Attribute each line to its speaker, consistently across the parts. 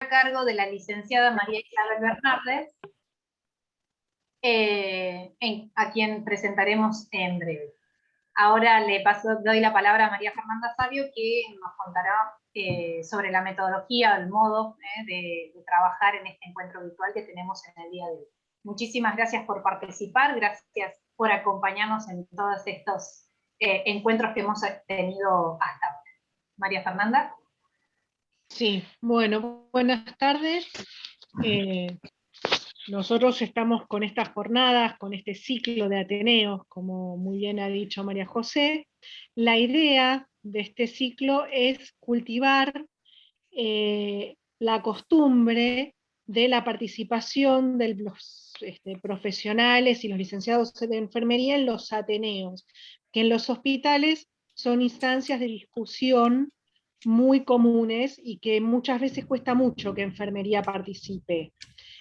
Speaker 1: a cargo de la licenciada María Isabel Bernardes, a quien presentaremos en breve. Ahora doy la palabra a María Fernanda Sabio, que nos contará sobre la metodología, el modo de trabajar en este encuentro virtual que tenemos en el día de hoy. Muchísimas gracias por participar, gracias por acompañarnos en todos estos encuentros que hemos tenido hasta ahora. María Fernanda.
Speaker 2: Sí, bueno, buenas tardes. Nosotros estamos con estas jornadas, con este ciclo de Ateneos, como muy bien ha dicho María José. La idea de este ciclo es cultivar la costumbre de la participación de los profesionales y los licenciados de enfermería en los Ateneos, que en los hospitales son instancias de discusión muy comunes y que muchas veces cuesta mucho que enfermería participe.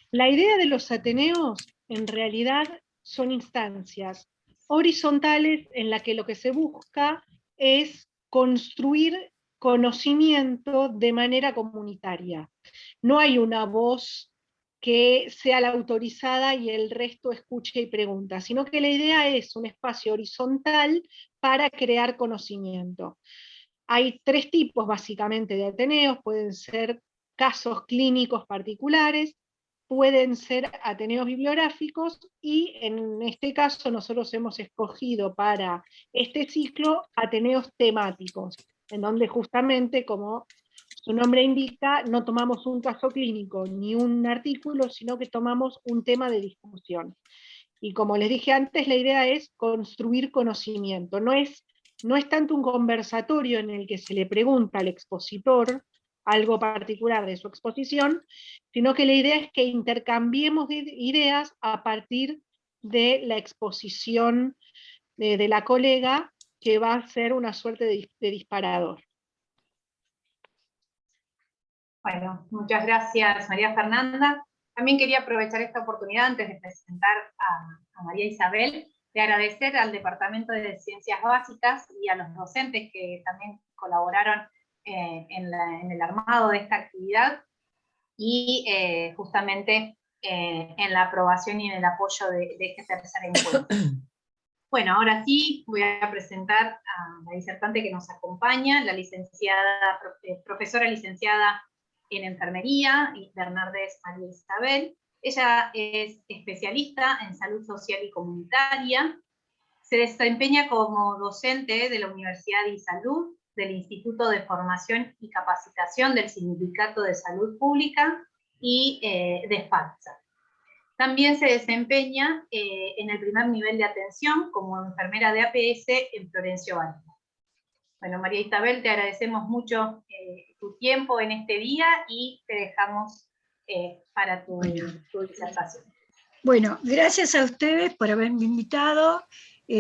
Speaker 2: La idea de los Ateneos en realidad son instancias horizontales en la que lo que se busca es construir conocimiento de manera comunitaria. No hay una voz que sea la autorizada y el resto escuche y pregunta, sino que la idea es un espacio horizontal para crear conocimiento. Hay tres tipos básicamente de Ateneos, pueden ser casos clínicos particulares, pueden ser Ateneos bibliográficos, y en este caso nosotros hemos escogido para este ciclo Ateneos temáticos, en donde justamente, como su nombre indica, no tomamos un caso clínico ni un artículo, sino que tomamos un tema de discusión. Y como les dije antes, la idea es construir conocimiento, no es tanto un conversatorio en el que se le pregunta al expositor algo particular de su exposición, sino que la idea es que intercambiemos ideas a partir de la exposición de la colega, que va a ser una suerte de disparador.
Speaker 1: Bueno, muchas gracias María Fernanda. También quería aprovechar esta oportunidad antes de presentar a María Isabel, de agradecer al Departamento de Ciencias Básicas y a los docentes que también colaboraron en el armado de esta actividad y justamente en la aprobación y en el apoyo de este tercer encuentro. Bueno, ahora sí voy a presentar a la disertante que nos acompaña, la licenciada, profesora licenciada en enfermería, Bernardes María Isabel. Ella es especialista en salud social y comunitaria. Se desempeña como docente de la Universidad de Salud, del Instituto de Formación y Capacitación del Sindicato de Salud Pública y de FATSA. También se desempeña en el primer nivel de atención como enfermera de APS en Florencio Varela. Bueno, María Isabel, te agradecemos mucho tu tiempo en este día y te dejamos para tu disertación.
Speaker 3: Bueno, gracias a ustedes por haberme invitado.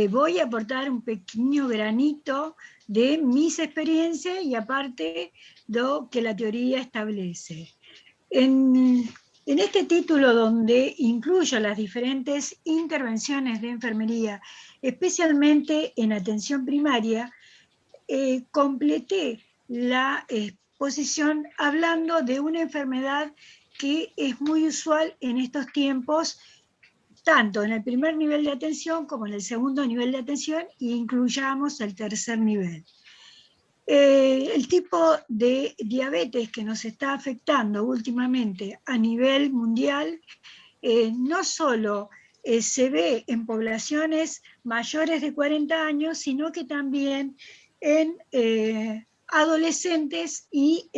Speaker 3: Voy a aportar un pequeño granito de mis experiencias y aparte lo que la teoría establece. En este título, donde incluyo las diferentes intervenciones de enfermería, especialmente en atención primaria, completé la exposición hablando de una enfermedad que es muy usual en estos tiempos, tanto en el primer nivel de atención como en el segundo nivel de atención, e incluyamos el tercer nivel. El tipo de diabetes que nos está afectando últimamente a nivel mundial no solo se ve en poblaciones mayores de 40 años, sino que también en adolescentes y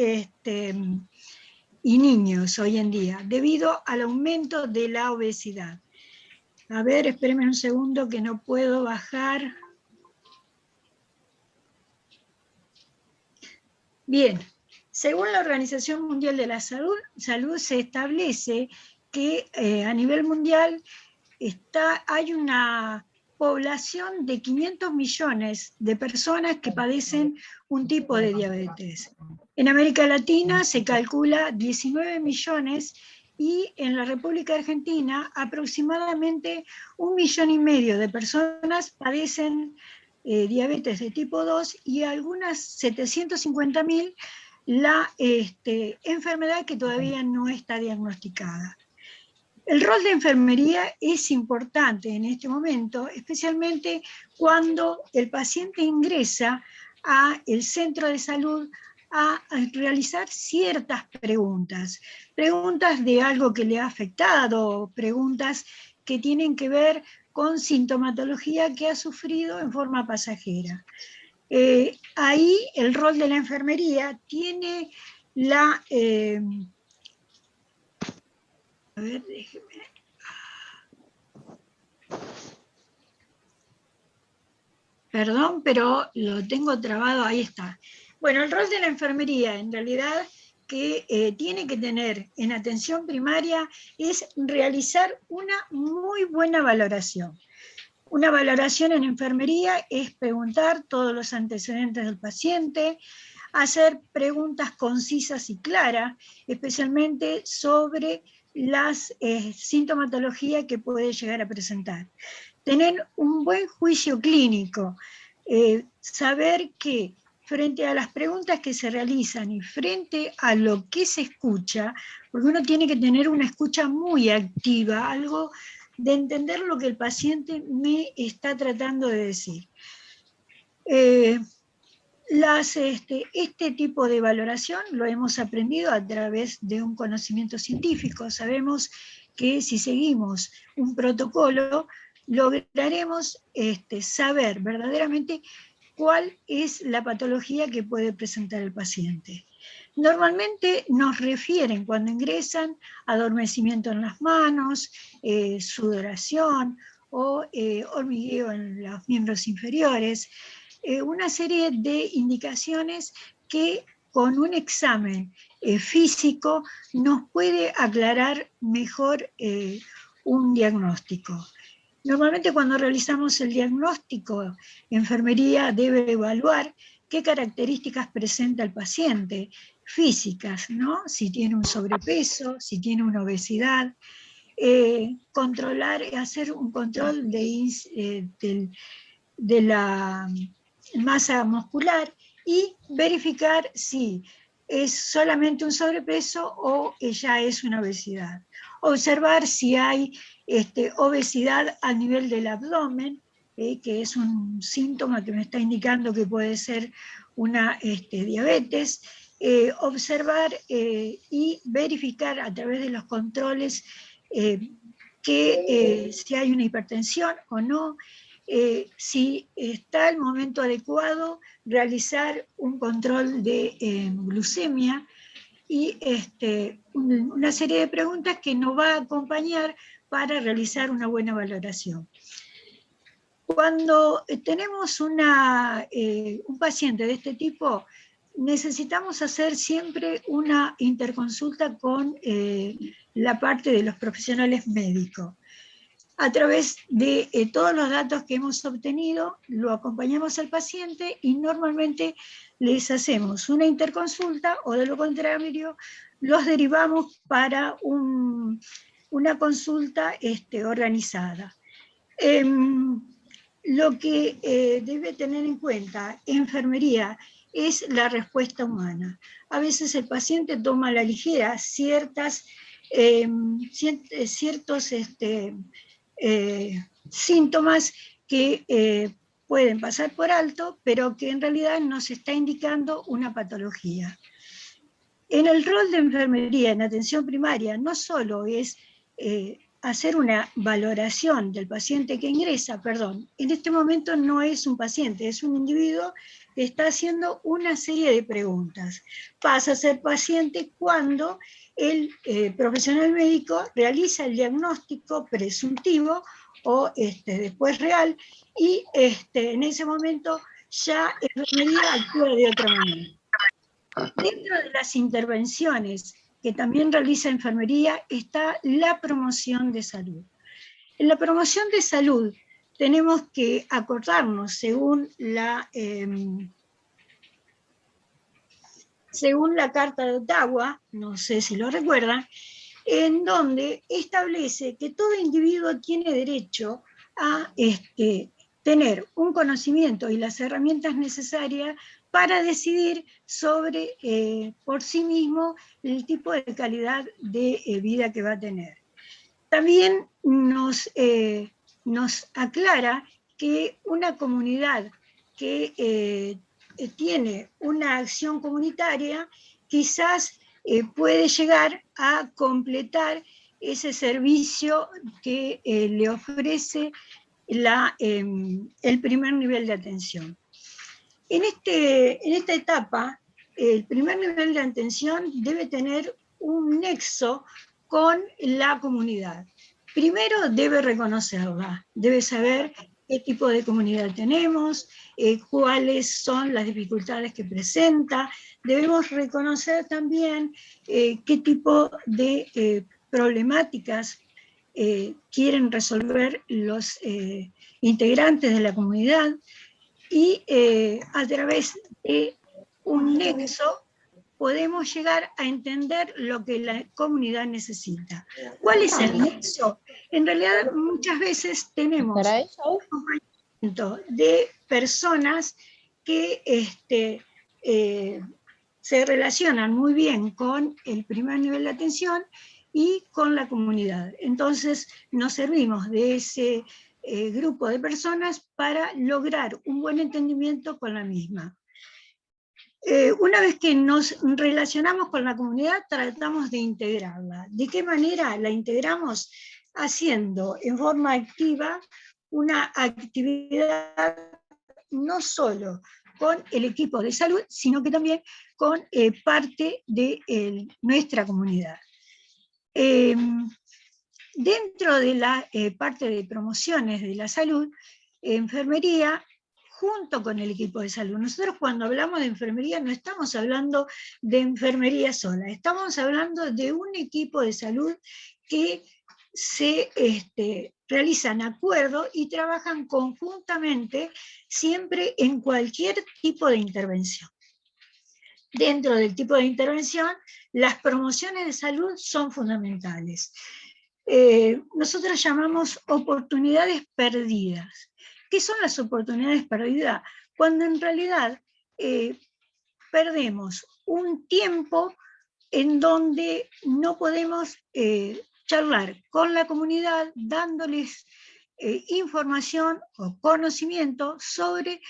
Speaker 3: niños hoy en día, debido al aumento de la obesidad. A ver, espérenme un segundo que no puedo bajar. Bien, según la Organización Mundial de la Salud se establece que a nivel mundial hay una población de 500 millones de personas que padecen un tipo de diabetes. En América Latina se calcula 19 millones y en la República Argentina aproximadamente 1,5 millones de personas padecen diabetes de tipo 2 y algunas 750.000 la enfermedad que todavía no está diagnosticada. El rol de enfermería es importante en este momento, especialmente cuando el paciente ingresa al centro de salud a realizar ciertas preguntas, preguntas de algo que le ha afectado, preguntas que tienen que ver con sintomatología que ha sufrido en forma pasajera. Ahí el rol de la enfermería tiene la... a ver, déjeme... Perdón, pero lo tengo trabado, ahí está. Bueno, el rol de la enfermería, en realidad, que tiene que tener en atención primaria es realizar una muy buena valoración. Una valoración en enfermería es preguntar todos los antecedentes del paciente, hacer preguntas concisas y claras, especialmente sobre las sintomatologías que puede llegar a presentar. Tener un buen juicio clínico, saber que frente a las preguntas que se realizan y frente a lo que se escucha, porque uno tiene que tener una escucha muy activa, algo de entender lo que el paciente me está tratando de decir. Este tipo de valoración lo hemos aprendido a través de un conocimiento científico. Sabemos que si seguimos un protocolo, lograremos saber verdaderamente cuál es la patología que puede presentar el paciente. Normalmente nos refieren cuando ingresan adormecimiento en las manos, sudoración o hormigueo en los miembros inferiores, una serie de indicaciones que con un examen físico nos puede aclarar mejor un diagnóstico. Normalmente cuando realizamos el diagnóstico, enfermería debe evaluar qué características presenta el paciente, físicas, ¿no? Si tiene un sobrepeso, si tiene una obesidad, hacer un control de la masa muscular y verificar si es solamente un sobrepeso o ya es una obesidad. Observar si hay obesidad a nivel del abdomen, que es un síntoma que me está indicando que puede ser una diabetes. Observar y verificar a través de los controles si hay una hipertensión o no, si está el momento adecuado, realizar un control de glucemia y una serie de preguntas que nos va a acompañar para realizar una buena valoración. Cuando tenemos un paciente de este tipo, necesitamos hacer siempre una interconsulta con la parte de los profesionales médicos. A través de todos los datos que hemos obtenido, lo acompañamos al paciente y normalmente les hacemos una interconsulta o de lo contrario los derivamos para una consulta organizada. Lo que debe tener en cuenta enfermería es la respuesta humana. A veces el paciente toma a la ligera ciertos síntomas que pueden pasar por alto, pero que en realidad nos está indicando una patología. En el rol de enfermería en atención primaria no solo es hacer una valoración del paciente que ingresa, en este momento no es un paciente, es un individuo que está haciendo una serie de preguntas. Pasa a ser paciente cuando el profesional médico realiza el diagnóstico presuntivo o después real, y en ese momento ya enfermería actúa de otra manera. Dentro de las intervenciones que también realiza enfermería está la promoción de salud. En la promoción de salud tenemos que acordarnos, según la Carta de Ottawa, no sé si lo recuerdan, en donde establece que todo individuo tiene derecho a tener un conocimiento y las herramientas necesarias para decidir sobre, por sí mismo, el tipo de calidad de vida que va a tener. También nos aclara que una comunidad que tiene una acción comunitaria quizás puede llegar a completar ese servicio que le ofrece el primer nivel de atención. En esta etapa, el primer nivel de atención debe tener un nexo con la comunidad. Primero debe reconocerla, debe saber qué tipo de comunidad tenemos, cuáles son las dificultades que presenta. Debemos reconocer también qué tipo de problemáticas quieren resolver los integrantes de la comunidad, y a través de un nexo podemos llegar a entender lo que la comunidad necesita. ¿Cuál es el nexo? En realidad muchas veces tenemos un acompañamiento de personas que se relacionan muy bien con el primer nivel de atención y con la comunidad. Entonces nos servimos de ese grupo de personas para lograr un buen entendimiento con la misma. Una vez que nos relacionamos con la comunidad, tratamos de integrarla. ¿De qué manera la integramos? Haciendo en forma activa una actividad no solo con el equipo de salud, sino que también con parte de nuestra comunidad. Dentro de la parte de promociones de la salud, enfermería, junto con el equipo de salud. Nosotros cuando hablamos de enfermería no estamos hablando de enfermería sola, estamos hablando de un equipo de salud que se realizan acuerdos y trabajan conjuntamente siempre en cualquier tipo de intervención. Dentro del tipo de intervención, las promociones de salud son fundamentales. Nosotros llamamos oportunidades perdidas. ¿Qué son las oportunidades perdidas? Cuando en realidad perdemos un tiempo en donde no podemos charlar con la comunidad, dándoles información o conocimiento sobre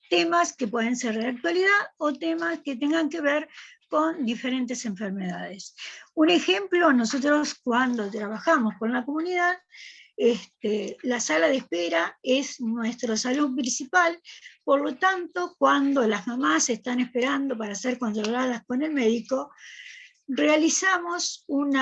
Speaker 3: temas que pueden ser de actualidad o temas que tengan que ver con diferentes enfermedades. Un ejemplo, nosotros cuando trabajamos con la comunidad, la sala de espera es nuestra salud principal, por lo tanto, cuando las mamás están esperando para ser controladas con el médico, realizamos un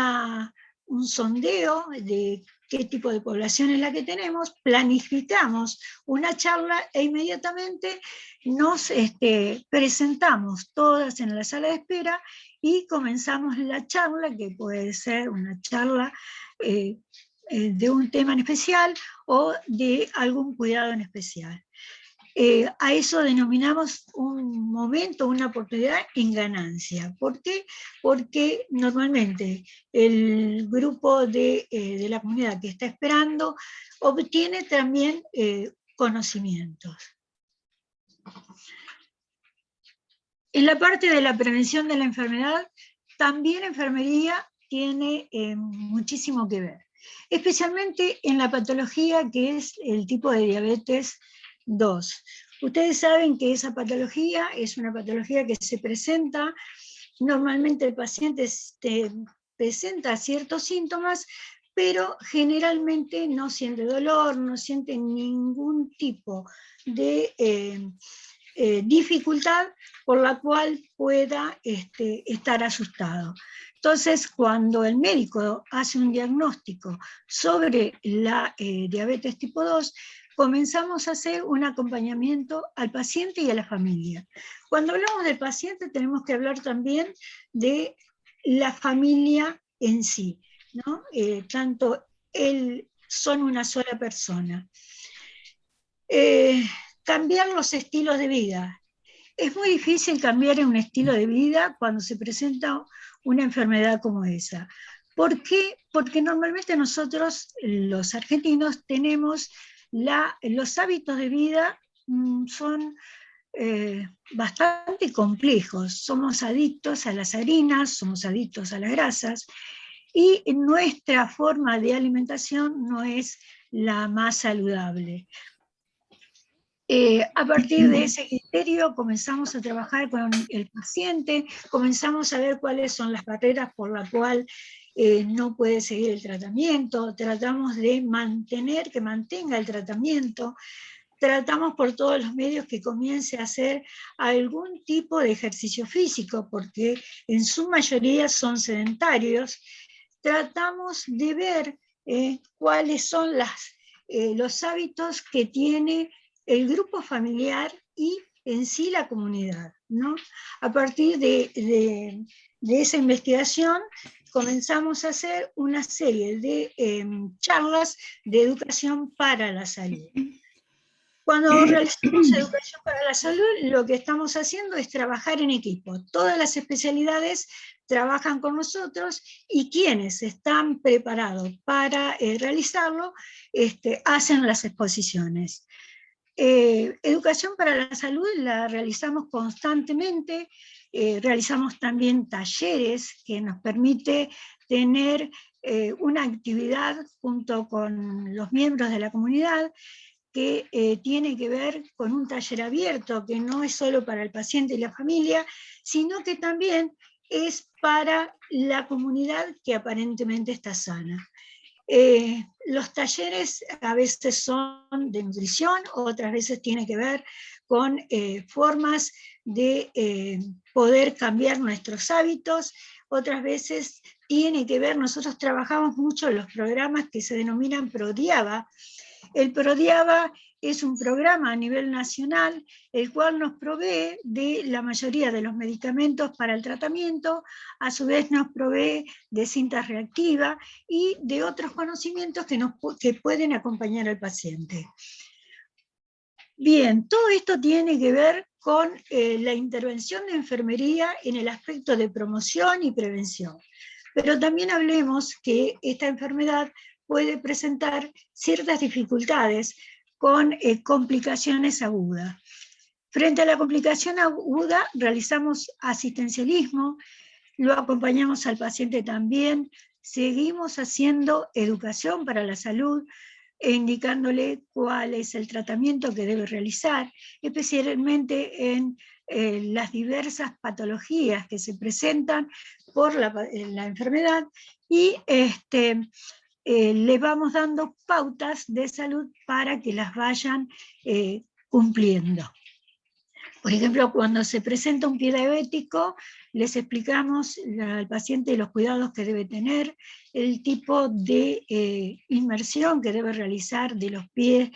Speaker 3: sondeo de qué tipo de población es la que tenemos, planificamos una charla e inmediatamente nos presentamos todas en la sala de espera y comenzamos la charla, que puede ser una charla de un tema en especial o de algún cuidado en especial. A eso denominamos un momento, una oportunidad en ganancia. ¿Por qué? Porque normalmente el grupo de la comunidad que está esperando obtiene también conocimientos. En la parte de la prevención de la enfermedad, también enfermería tiene muchísimo que ver, especialmente en la patología que es el tipo de diabetes 2. Ustedes saben que esa patología es una patología que se presenta, normalmente el paciente presenta ciertos síntomas, pero generalmente no siente dolor, no siente ningún tipo de dificultad por la cual pueda estar asustado. Entonces, cuando el médico hace un diagnóstico sobre la diabetes tipo 2, comenzamos a hacer un acompañamiento al paciente y a la familia. Cuando hablamos del paciente tenemos que hablar también de la familia en sí, ¿no? Tanto son una sola persona. Cambiar los estilos de vida. Es muy difícil cambiar un estilo de vida cuando se presenta una enfermedad como esa. ¿Por qué? Porque normalmente nosotros, los argentinos, tenemos los hábitos de vida son bastante complejos. Somos adictos a las harinas, somos adictos a las grasas, y nuestra forma de alimentación no es la más saludable. A partir de ese criterio comenzamos a trabajar con el paciente, comenzamos a ver cuáles son las barreras por las cuales no puede seguir el tratamiento, tratamos de que mantenga el tratamiento, tratamos por todos los medios que comience a hacer algún tipo de ejercicio físico, porque en su mayoría son sedentarios. Tratamos de ver cuáles son los hábitos que tiene el grupo familiar y en sí la comunidad, ¿no? A partir de esa investigación comenzamos a hacer una serie de charlas de educación para la salud. Cuando realizamos educación para la salud, lo que estamos haciendo es trabajar en equipo. Todas las especialidades trabajan con nosotros y quienes están preparados para realizarlo hacen las exposiciones. Educación para la salud la realizamos constantemente, realizamos también talleres que nos permite tener una actividad junto con los miembros de la comunidad que tiene que ver con un taller abierto, que no es solo para el paciente y la familia, sino que también es para la comunidad que aparentemente está sana. Los talleres a veces son de nutrición, otras veces tiene que ver con formas de poder cambiar nuestros hábitos, otras veces tiene que ver, nosotros trabajamos mucho en los programas que se denominan PRODIABA. El PRODIABA es un programa a nivel nacional, el cual nos provee de la mayoría de los medicamentos para el tratamiento, a su vez nos provee de cinta reactiva y de otros conocimientos que pueden acompañar al paciente. Bien, todo esto tiene que ver con la intervención de enfermería en el aspecto de promoción y prevención. Pero también hablemos que esta enfermedad puede presentar ciertas dificultades con complicaciones agudas. Frente a la complicación aguda, realizamos asistencialismo, lo acompañamos al paciente también, seguimos haciendo educación para la salud, indicándole cuál es el tratamiento que debe realizar, especialmente en las diversas patologías que se presentan por la enfermedad, y le vamos dando pautas de salud para que las vayan cumpliendo. Por ejemplo, cuando se presenta un pie diabético, les explicamos al paciente los cuidados que debe tener, el tipo de inmersión que debe realizar de los pies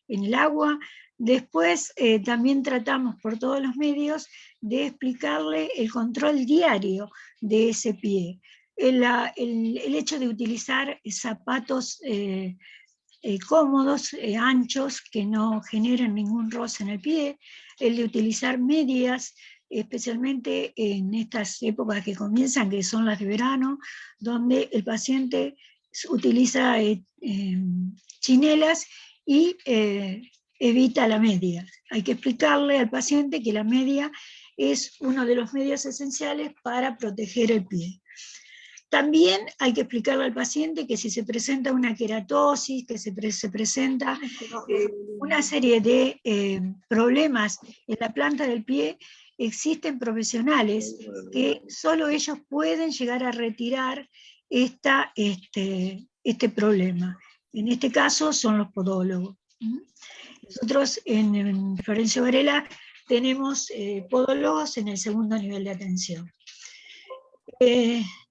Speaker 3: en el agua. Después también tratamos por todos los medios de explicarle el control diario de ese pie. El hecho de utilizar zapatos cómodos, anchos, que no generen ningún roce en el pie, el de utilizar medias, especialmente en estas épocas que comienzan, que son las de verano, donde el paciente utiliza chinelas y evita la media. Hay que explicarle al paciente que la media es uno de los medios esenciales para proteger el pie. También hay que explicarle al paciente que si se presenta una queratosis, que se presenta una serie de problemas en la planta del pie, existen profesionales que solo ellos pueden llegar a retirar este problema. En este caso son los podólogos. Nosotros en Florencio Varela tenemos podólogos en el segundo nivel de atención.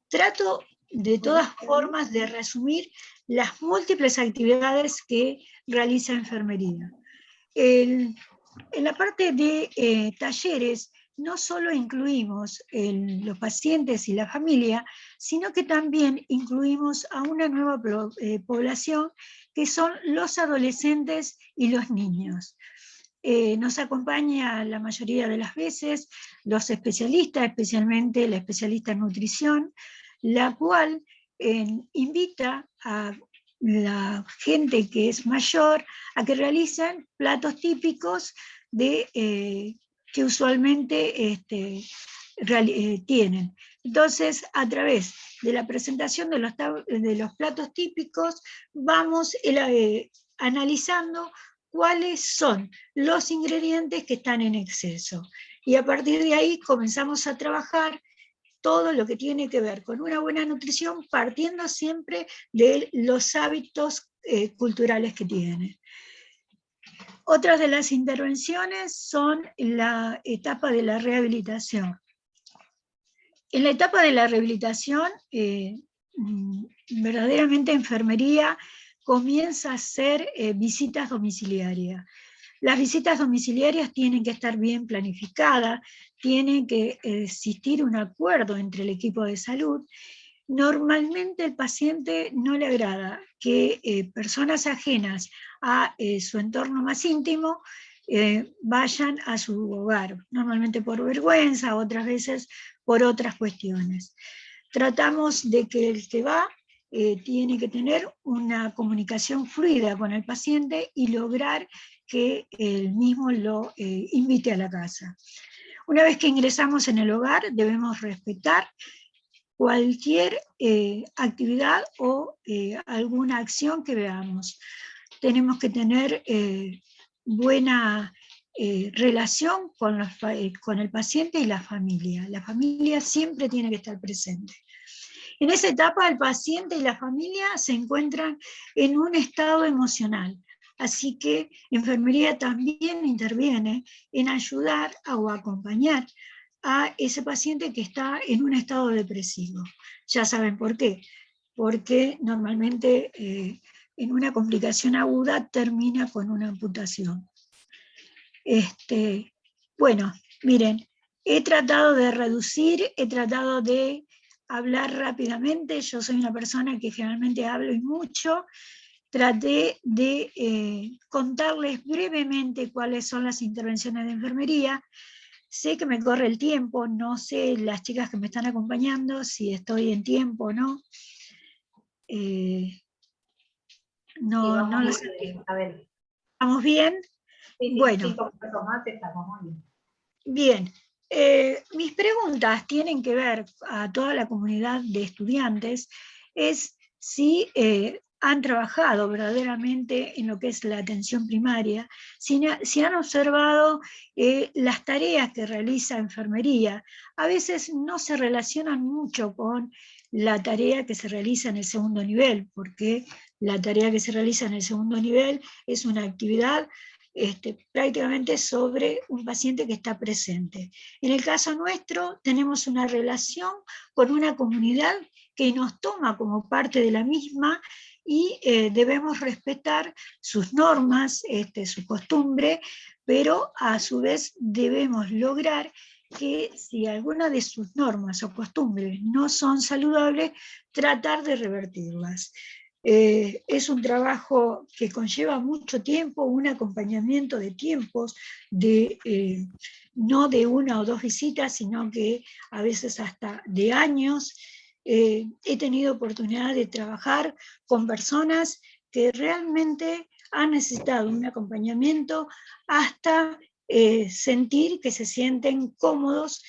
Speaker 3: Trato de todas formas de resumir las múltiples actividades que realiza enfermería. En la parte de talleres no solo incluimos los pacientes y la familia, sino que también incluimos a una nueva población que son los adolescentes y los niños. Nos acompaña la mayoría de las veces los especialistas, especialmente la especialista en nutrición, la cual invita a la gente que es mayor a que realicen platos típicos de que usualmente tienen. Entonces, a través de la presentación de los platos típicos, vamos analizando cuáles son los ingredientes que están en exceso. Y a partir de ahí comenzamos a trabajar todo lo que tiene que ver con una buena nutrición, partiendo siempre de los hábitos culturales que tienen. Otras de las intervenciones son la etapa de la rehabilitación. En la etapa de la rehabilitación, verdaderamente enfermería comienza a hacer visitas domiciliarias. Las visitas domiciliarias tienen que estar bien planificadas, tiene que existir un acuerdo entre el equipo de salud. Normalmente al paciente no le agrada que personas ajenas a su entorno más íntimo vayan a su hogar, normalmente por vergüenza, otras veces por otras cuestiones. Tratamos de que el que va tiene que tener una comunicación fluida con el paciente y lograr que él mismo lo invite a la casa. Una vez que ingresamos en el hogar, debemos respetar cualquier actividad o alguna acción que veamos. Tenemos que tener buena relación con el paciente y la familia. La familia siempre tiene que estar presente. En esa etapa el paciente y la familia se encuentran en un estado emocional, así que enfermería también interviene en ayudar o acompañar a ese paciente que está en un estado depresivo. Ya saben por qué, porque normalmente en una complicación aguda termina con una amputación. Bueno, miren, he tratado de reducir, he tratado de hablar rápidamente, yo soy una persona que generalmente hablo y mucho, traté de contarles brevemente cuáles son las intervenciones de enfermería. Sé que me corre el tiempo, no sé las chicas que me están acompañando si estoy en tiempo o no. No lo sé. ¿Estamos bien?
Speaker 1: Sí,
Speaker 3: bueno,
Speaker 1: 5 minutos más estamos muy bien.
Speaker 3: Bien. Mis preguntas tienen que ver a toda la comunidad de estudiantes, es si han trabajado verdaderamente en lo que es la atención primaria, si han observado las tareas que realiza enfermería. A veces no se relacionan mucho con la tarea que se realiza en el segundo nivel, porque la tarea que se realiza en el segundo nivel es una actividad prácticamente sobre un paciente que está presente. En el caso nuestro tenemos una relación con una comunidad que nos toma como parte de la misma y debemos respetar sus normas, su costumbre, pero a su vez debemos lograr que si alguna de sus normas o costumbres no son saludables, tratar de revertirlas. Es un trabajo que conlleva mucho tiempo, un acompañamiento de tiempos, no de 1 o 2 visitas, sino que a veces hasta de años. He tenido oportunidad de trabajar con personas que realmente han necesitado un acompañamiento hasta sentir que se sienten cómodos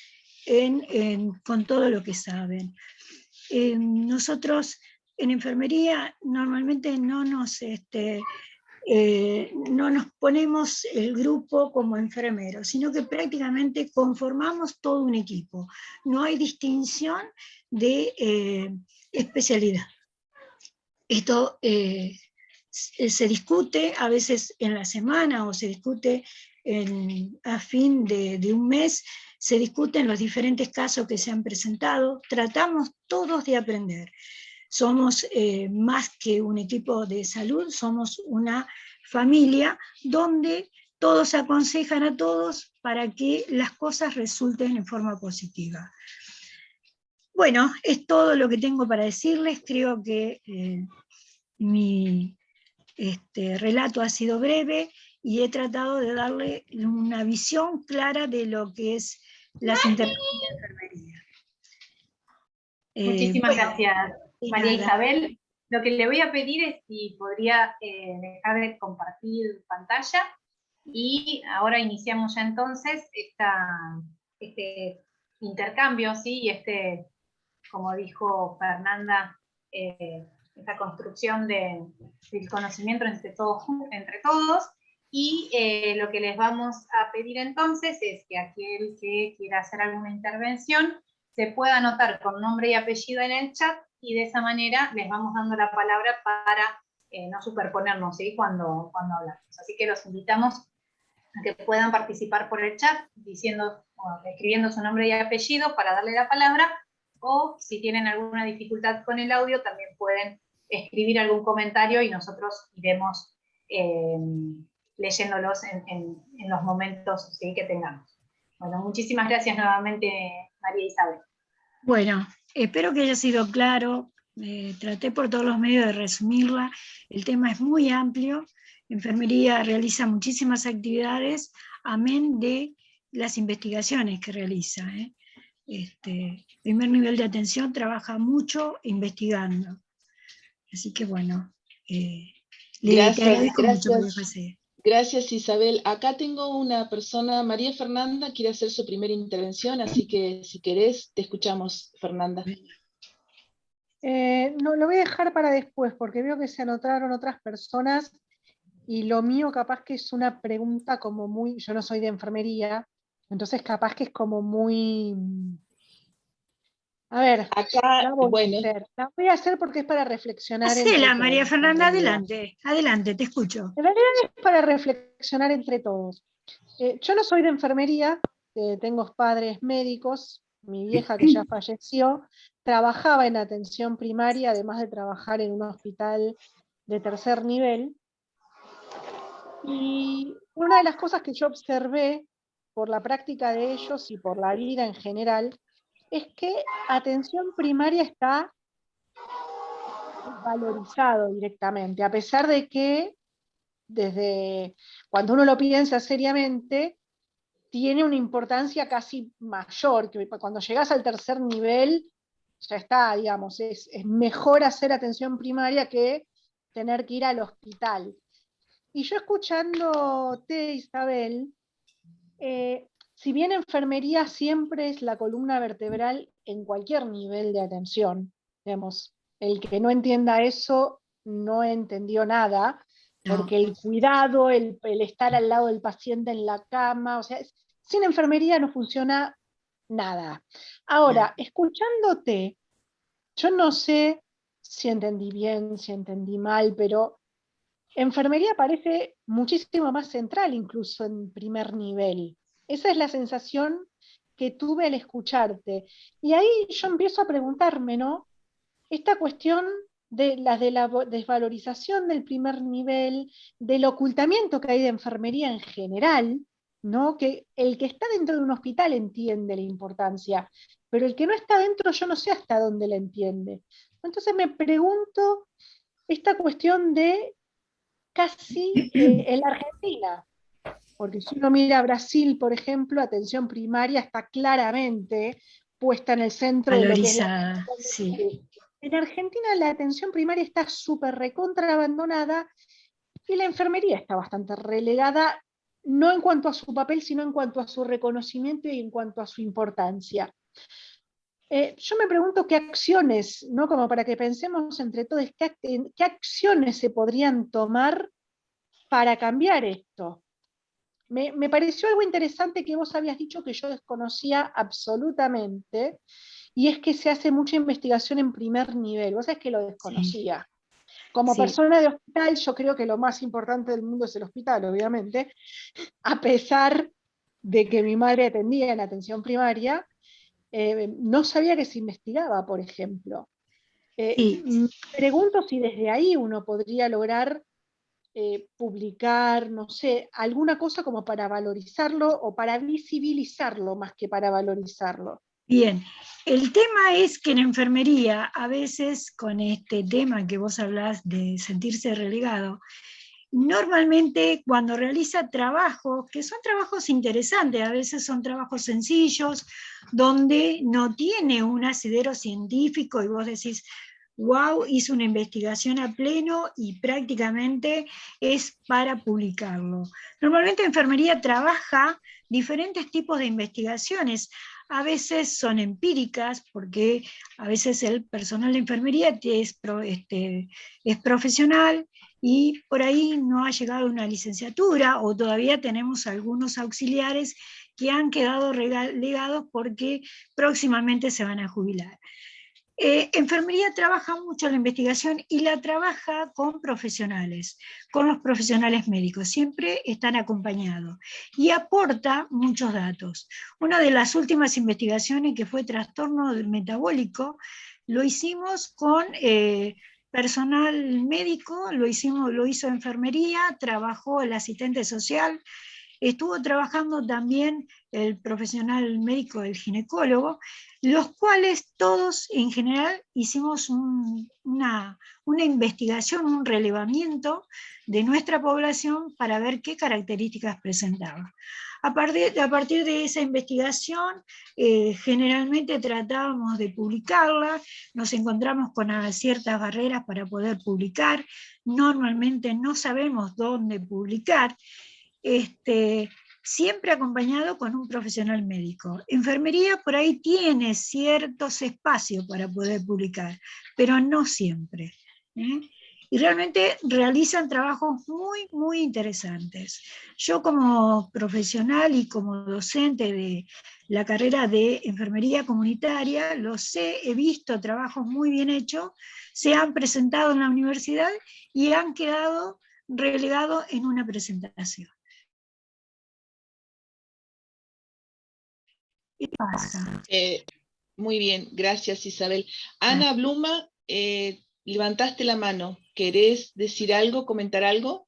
Speaker 3: con todo lo que saben. Nosotros en enfermería normalmente no nos ponemos el grupo como enfermeros, sino que prácticamente conformamos todo un equipo. No hay distinción de especialidad. Esto se discute a veces en la semana o se discute a fin de un mes, se discuten los diferentes casos que se han presentado, tratamos todos de aprender. Somos más que un equipo de salud, somos una familia donde todos aconsejan a todos para que las cosas resulten en forma positiva. Bueno, es todo lo que tengo para decirles. Creo que mi relato ha sido breve y he tratado de darle una visión clara de lo que es las intervenciones de enfermería.
Speaker 1: Muchísimas gracias, María Isabel. Lo que le voy a pedir es si podría dejar de compartir pantalla Y ahora iniciamos ya entonces este intercambio, ¿sí? Y como dijo Fernanda, esta construcción del conocimiento entre todos. Y lo que les vamos a pedir entonces es que aquel que quiera hacer alguna intervención se pueda anotar con nombre y apellido en el chat, y de esa manera les vamos dando la palabra para no superponernos, ¿sí? cuando hablamos. Así que los invitamos a que puedan participar por el chat escribiendo su nombre y apellido para darle la palabra, o si tienen alguna dificultad con el audio también pueden escribir algún comentario y nosotros iremos leyéndolos en los momentos, ¿sí? que tengamos. Bueno, muchísimas gracias nuevamente, María Isabel.
Speaker 3: Bueno, espero que haya sido claro. Traté por todos los medios de resumirla. El tema es muy amplio. Enfermería realiza muchísimas actividades, amén de las investigaciones que realiza. Primer nivel de atención trabaja mucho investigando. Así que bueno, te agradezco mucho, María José.
Speaker 4: Gracias, Isabel. Acá tengo una persona, María Fernanda, quiere hacer su primera intervención, así que si querés, te escuchamos, Fernanda.
Speaker 2: No, lo voy a dejar para después, porque veo que se anotaron otras personas, y lo mío capaz que es una pregunta como muy, yo no soy de enfermería, entonces capaz que es como muy... A ver,
Speaker 4: acá,
Speaker 2: la voy a hacer porque es para reflexionar.
Speaker 3: Hacela, María Fernanda, adelante, te escucho.
Speaker 2: En realidad es para reflexionar entre todos. Yo no soy de enfermería, tengo padres médicos, mi vieja que ya falleció, trabajaba en atención primaria, además de trabajar en un hospital de tercer nivel, y una de las cosas que yo observé por la práctica de ellos y por la vida en general, es que atención primaria está valorizado directamente, a pesar de que desde cuando uno lo piensa seriamente, tiene una importancia casi mayor, que cuando llegas al tercer nivel, ya está, digamos, es mejor hacer atención primaria que tener que ir al hospital. Y yo escuchándote, Isabel, si bien enfermería siempre es la columna vertebral en cualquier nivel de atención, digamos, el que no entienda eso no entendió nada, porque el cuidado, el estar al lado del paciente en la cama, o sea, sin enfermería no funciona nada. Ahora, escuchándote, yo no sé si entendí bien, si entendí mal, pero enfermería parece muchísimo más central incluso en primer nivel. Esa es la sensación que tuve al escucharte. Y ahí yo empiezo a preguntarme, ¿no? Esta cuestión de la desvalorización del primer nivel, del ocultamiento que hay de enfermería en general, ¿no? Que el que está dentro de un hospital entiende la importancia, pero el que no está dentro yo no sé hasta dónde la entiende. Entonces me pregunto esta cuestión de casi en la Argentina, porque si uno mira a Brasil, por ejemplo, atención primaria está claramente puesta en el centro
Speaker 3: valorizada,
Speaker 2: de lo que es
Speaker 3: sí.
Speaker 2: En Argentina la atención primaria está súper recontra abandonada, y la enfermería está bastante relegada, no en cuanto a su papel, sino en cuanto a su reconocimiento y en cuanto a su importancia. Yo me pregunto qué acciones, ¿no? Como para que pensemos entre todos, qué acciones se podrían tomar para cambiar esto. Me pareció algo interesante que vos habías dicho que yo desconocía absolutamente, y es que se hace mucha investigación en primer nivel. Vos sabés que lo desconocía. Como persona de hospital, yo creo que lo más importante del mundo es el hospital, obviamente, a pesar de que mi madre atendía en atención primaria, no sabía que se investigaba, por ejemplo. Pregunto si desde ahí uno podría lograr publicar, no sé, alguna cosa como para valorizarlo o para visibilizarlo más que para valorizarlo.
Speaker 3: Bien, el tema es que en enfermería, a veces con este tema que vos hablás de sentirse relegado, normalmente cuando realiza trabajos, que son trabajos interesantes, a veces son trabajos sencillos, donde no tiene un asidero científico y vos decís, wow, hizo una investigación a pleno y prácticamente es para publicarlo. Normalmente enfermería trabaja diferentes tipos de investigaciones. A veces son empíricas, porque a veces el personal de enfermería es profesional y por ahí no ha llegado a una licenciatura, o todavía tenemos algunos auxiliares que han quedado relegados porque próximamente se van a jubilar. Enfermería trabaja mucho la investigación y la trabaja con profesionales, con los profesionales médicos, siempre están acompañados y aporta muchos datos. Una de las últimas investigaciones, que fue trastorno metabólico, lo hicimos con personal médico, lo hizo enfermería, trabajó el asistente social, estuvo trabajando también el profesional médico, el ginecólogo, los cuales todos en general hicimos una investigación, un relevamiento de nuestra población para ver qué características presentaba. A partir de esa investigación, generalmente tratábamos de publicarla, nos encontramos con ciertas barreras para poder publicar, normalmente no sabemos dónde publicar, siempre acompañado con un profesional médico. Enfermería por ahí tiene ciertos espacios para poder publicar, pero no siempre. Y realmente realizan trabajos muy, muy interesantes. Yo como profesional y como docente de la carrera de enfermería comunitaria, lo sé, he visto trabajos muy bien hechos, se han presentado en la universidad y han quedado relegados en una presentación. ¿Qué pasa?
Speaker 4: Muy bien, gracias Isabel. Ana Bluma, levantaste la mano. ¿Querés decir algo, comentar algo?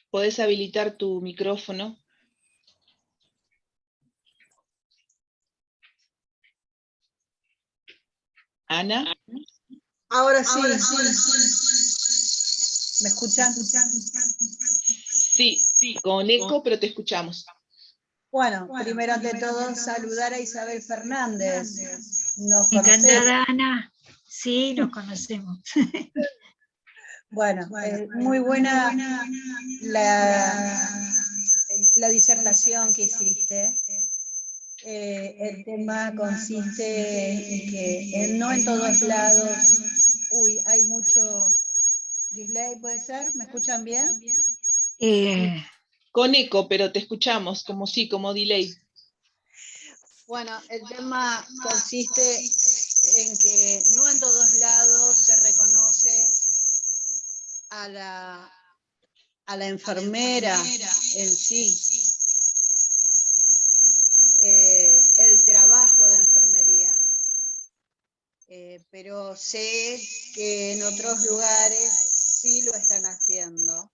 Speaker 4: Podés habilitar tu micrófono. Ana.
Speaker 5: Ahora sí. ¿Me escuchan?
Speaker 4: Sí, con eco, pero te escuchamos.
Speaker 5: Bueno, primero ante todo saludar a Isabel Fernández. ¿Nos
Speaker 3: Encantada, Ana. Sí, nos conocemos.
Speaker 5: Bueno, muy buena la disertación que hiciste. El tema consiste en que no en todos lados... Uy, hay mucho delay, ¿puede ser? ¿Me escuchan bien?
Speaker 4: Con eco, pero te escuchamos, como delay.
Speaker 5: Bueno, el tema consiste en que no en todos lados se reconoce a la enfermera en sí, el trabajo de enfermería. Pero sé que en otros lugares sí lo están haciendo.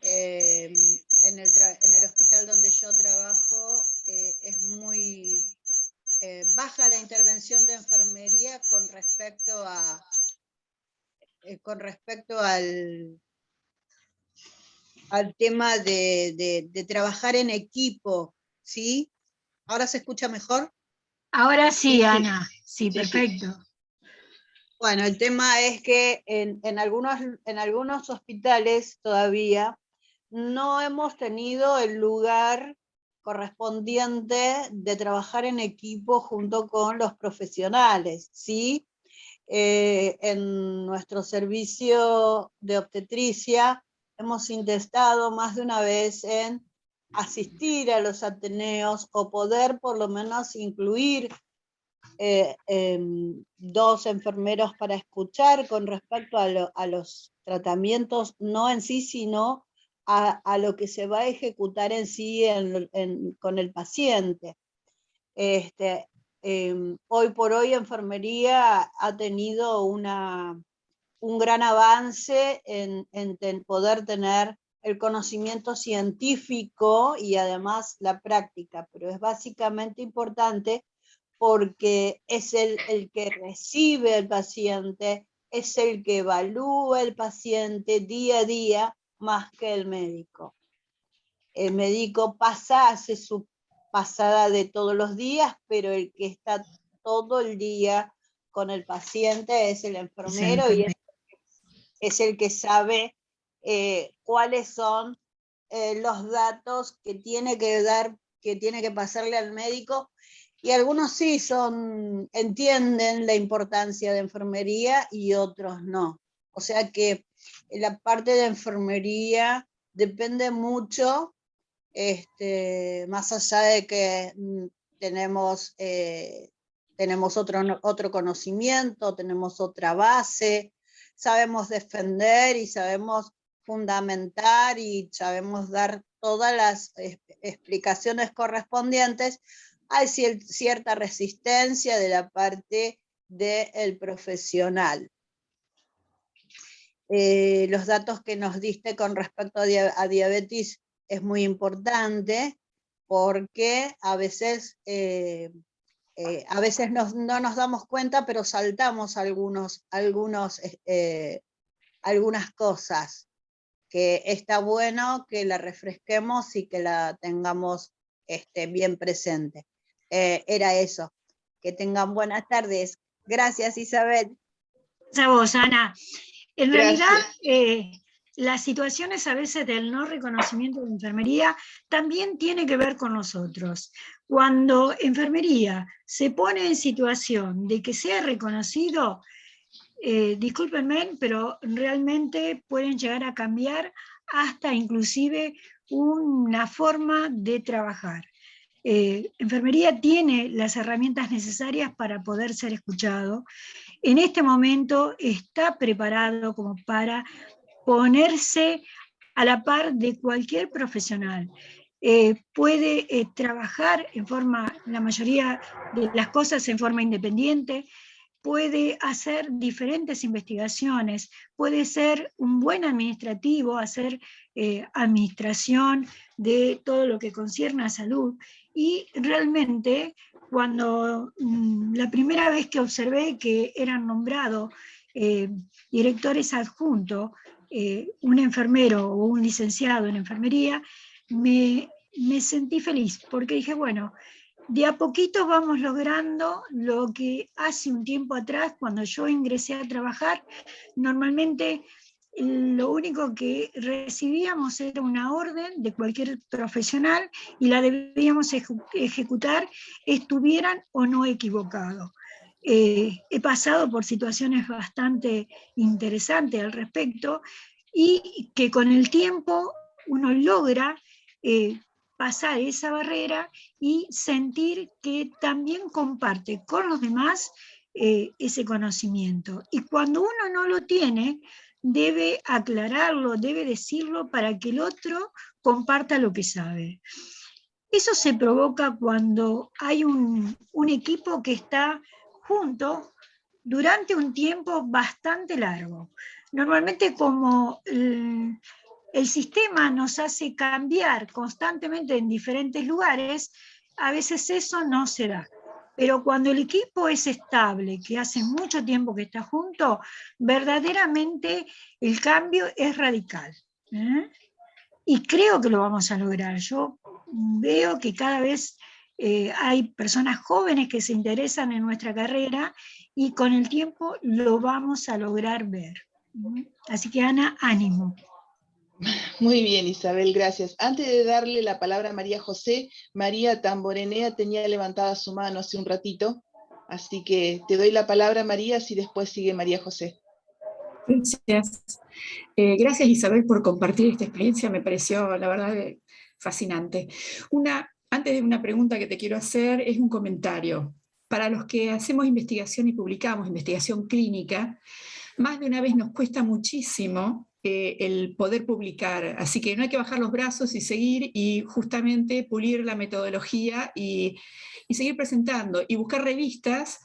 Speaker 5: En el hospital donde yo trabajo es muy baja la intervención de enfermería con respecto al tema de trabajar en equipo, ¿sí? ¿Ahora se escucha mejor?
Speaker 3: Ahora sí, Ana. Sí, perfecto.
Speaker 5: Bueno, el tema es que en algunos hospitales todavía no hemos tenido el lugar correspondiente de trabajar en equipo junto con los profesionales, ¿sí? En nuestro servicio de obstetricia hemos intentado más de una vez en asistir a los ateneos o poder por lo menos incluir dos enfermeros para escuchar con respecto a los tratamientos, no en sí, sino a lo que se va a ejecutar en sí con el paciente. Hoy por hoy enfermería ha tenido un gran avance en poder tener el conocimiento científico y además la práctica, pero es básicamente importante porque es el que recibe al paciente, es el que evalúa el paciente día a día más que el médico. El médico hace su pasada de todos los días, pero el que está todo el día con el paciente es el enfermero y es el que sabe cuáles son los datos que tiene que dar, que tiene que pasarle al médico, y algunos sí entienden la importancia de enfermería y otros no. O sea que la parte de enfermería depende mucho, más allá de que tenemos otro conocimiento, tenemos otra base, sabemos defender y sabemos fundamentar y sabemos dar todas las explicaciones correspondientes. Hay cierta resistencia de la parte del profesional. Los datos que nos diste con respecto a diabetes es muy importante, porque a veces no nos damos cuenta, pero saltamos algunas cosas, que está bueno que la refresquemos y que la tengamos bien presente. Era eso. Que tengan buenas tardes. Gracias, Isabel.
Speaker 3: Gracias a vos, Ana. En
Speaker 4: Gracias.
Speaker 3: realidad, las situaciones a veces del no reconocimiento de enfermería también tiene que ver con nosotros. Cuando enfermería se pone en situación de que sea reconocido, discúlpenme, pero realmente pueden llegar a cambiar hasta inclusive una forma de trabajar. Enfermería tiene las herramientas necesarias para poder ser escuchado. En este momento está preparado como para ponerse a la par de cualquier profesional. Puede trabajar la mayoría de las cosas en forma independiente, puede hacer diferentes investigaciones, puede ser un buen administrativo, hacer administración de todo lo que concierne a salud, y realmente cuando la primera vez que observé que eran nombrados directores adjuntos, un enfermero o un licenciado en enfermería, me sentí feliz, porque dije, bueno, de a poquito vamos logrando lo que hace un tiempo atrás, cuando yo ingresé a trabajar, normalmente lo único que recibíamos era una orden de cualquier profesional y la debíamos ejecutar, estuvieran o no equivocados. He pasado por situaciones bastante interesantes al respecto, y que con el tiempo uno logra pasar esa barrera y sentir que también comparte con los demás ese conocimiento. Y cuando uno no lo tiene, debe aclararlo, debe decirlo para que el otro comparta lo que sabe. Eso se provoca cuando hay un equipo que está junto durante un tiempo bastante largo. Normalmente, como el sistema nos hace cambiar constantemente en diferentes lugares, a veces eso no se da. Pero cuando el equipo es estable, que hace mucho tiempo que está junto, verdaderamente el cambio es radical. Y creo que lo vamos a lograr. Yo veo que cada vez hay personas jóvenes que se interesan en nuestra carrera, y con el tiempo lo vamos a lograr ver. Así que, Ana, ánimo.
Speaker 4: Muy bien, Isabel, gracias. Antes de darle la palabra a María José, María Tamborenea tenía levantada su mano hace un ratito, así que te doy la palabra, María, si después sigue María José.
Speaker 6: Gracias. Gracias, Isabel, por compartir esta experiencia, me pareció, la verdad, fascinante. Antes de una pregunta que te quiero hacer, es un comentario. Para los que hacemos investigación y publicamos investigación clínica, más de una vez nos cuesta muchísimo el poder publicar, así que no hay que bajar los brazos y seguir, y justamente pulir la metodología y seguir presentando, y buscar revistas.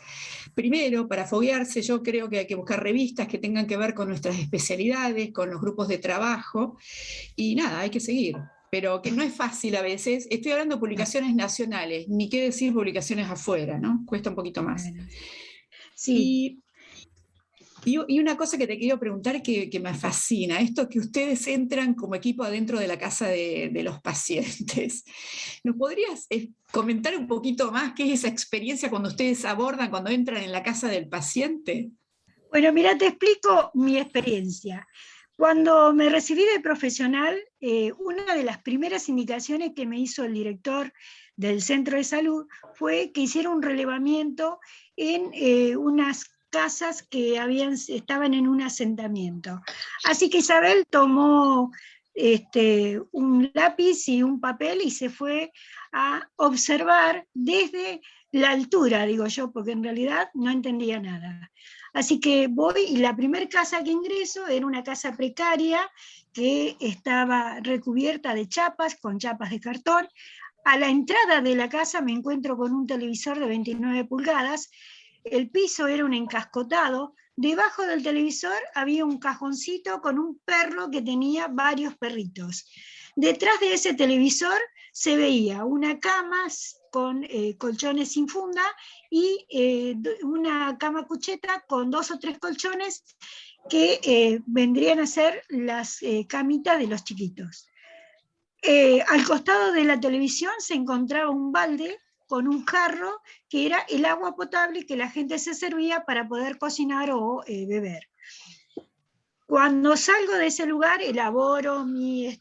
Speaker 6: Primero, para foguearse, yo creo que hay que buscar revistas que tengan que ver con nuestras especialidades, con los grupos de trabajo, y nada, hay que seguir. Pero que no es fácil a veces. Estoy hablando de publicaciones nacionales, ni qué decir publicaciones afuera, ¿no? Cuesta un poquito más.
Speaker 3: Sí.
Speaker 6: Y una cosa que te quiero preguntar que me fascina, esto que ustedes entran como equipo adentro de la casa de los pacientes. ¿Nos podrías comentar un poquito más qué es esa experiencia cuando ustedes abordan, cuando entran en la casa del paciente?
Speaker 3: Bueno, mira, te explico mi experiencia. Cuando me recibí de profesional, una de las primeras indicaciones que me hizo el director del centro de salud fue que hiciera un relevamiento en unas casas que estaban en un asentamiento. Así que Isabel tomó un lápiz y un papel y se fue a observar desde la altura, digo yo, porque en realidad no entendía nada. Así que voy y la primera casa que ingreso era una casa precaria que estaba recubierta de chapas, con chapas de cartón. A la entrada de la casa me encuentro con un televisor de 29 pulgadas, el piso era un encascotado, debajo del televisor había un cajoncito con un perro que tenía varios perritos. Detrás de ese televisor se veía una cama con colchones sin funda y una cama cucheta con 2 o 3 colchones que vendrían a ser las camitas de los chiquitos. Al costado de la televisión se encontraba un balde con un jarro que era el agua potable que la gente se servía para poder cocinar o beber. Cuando salgo de ese lugar, elaboro mi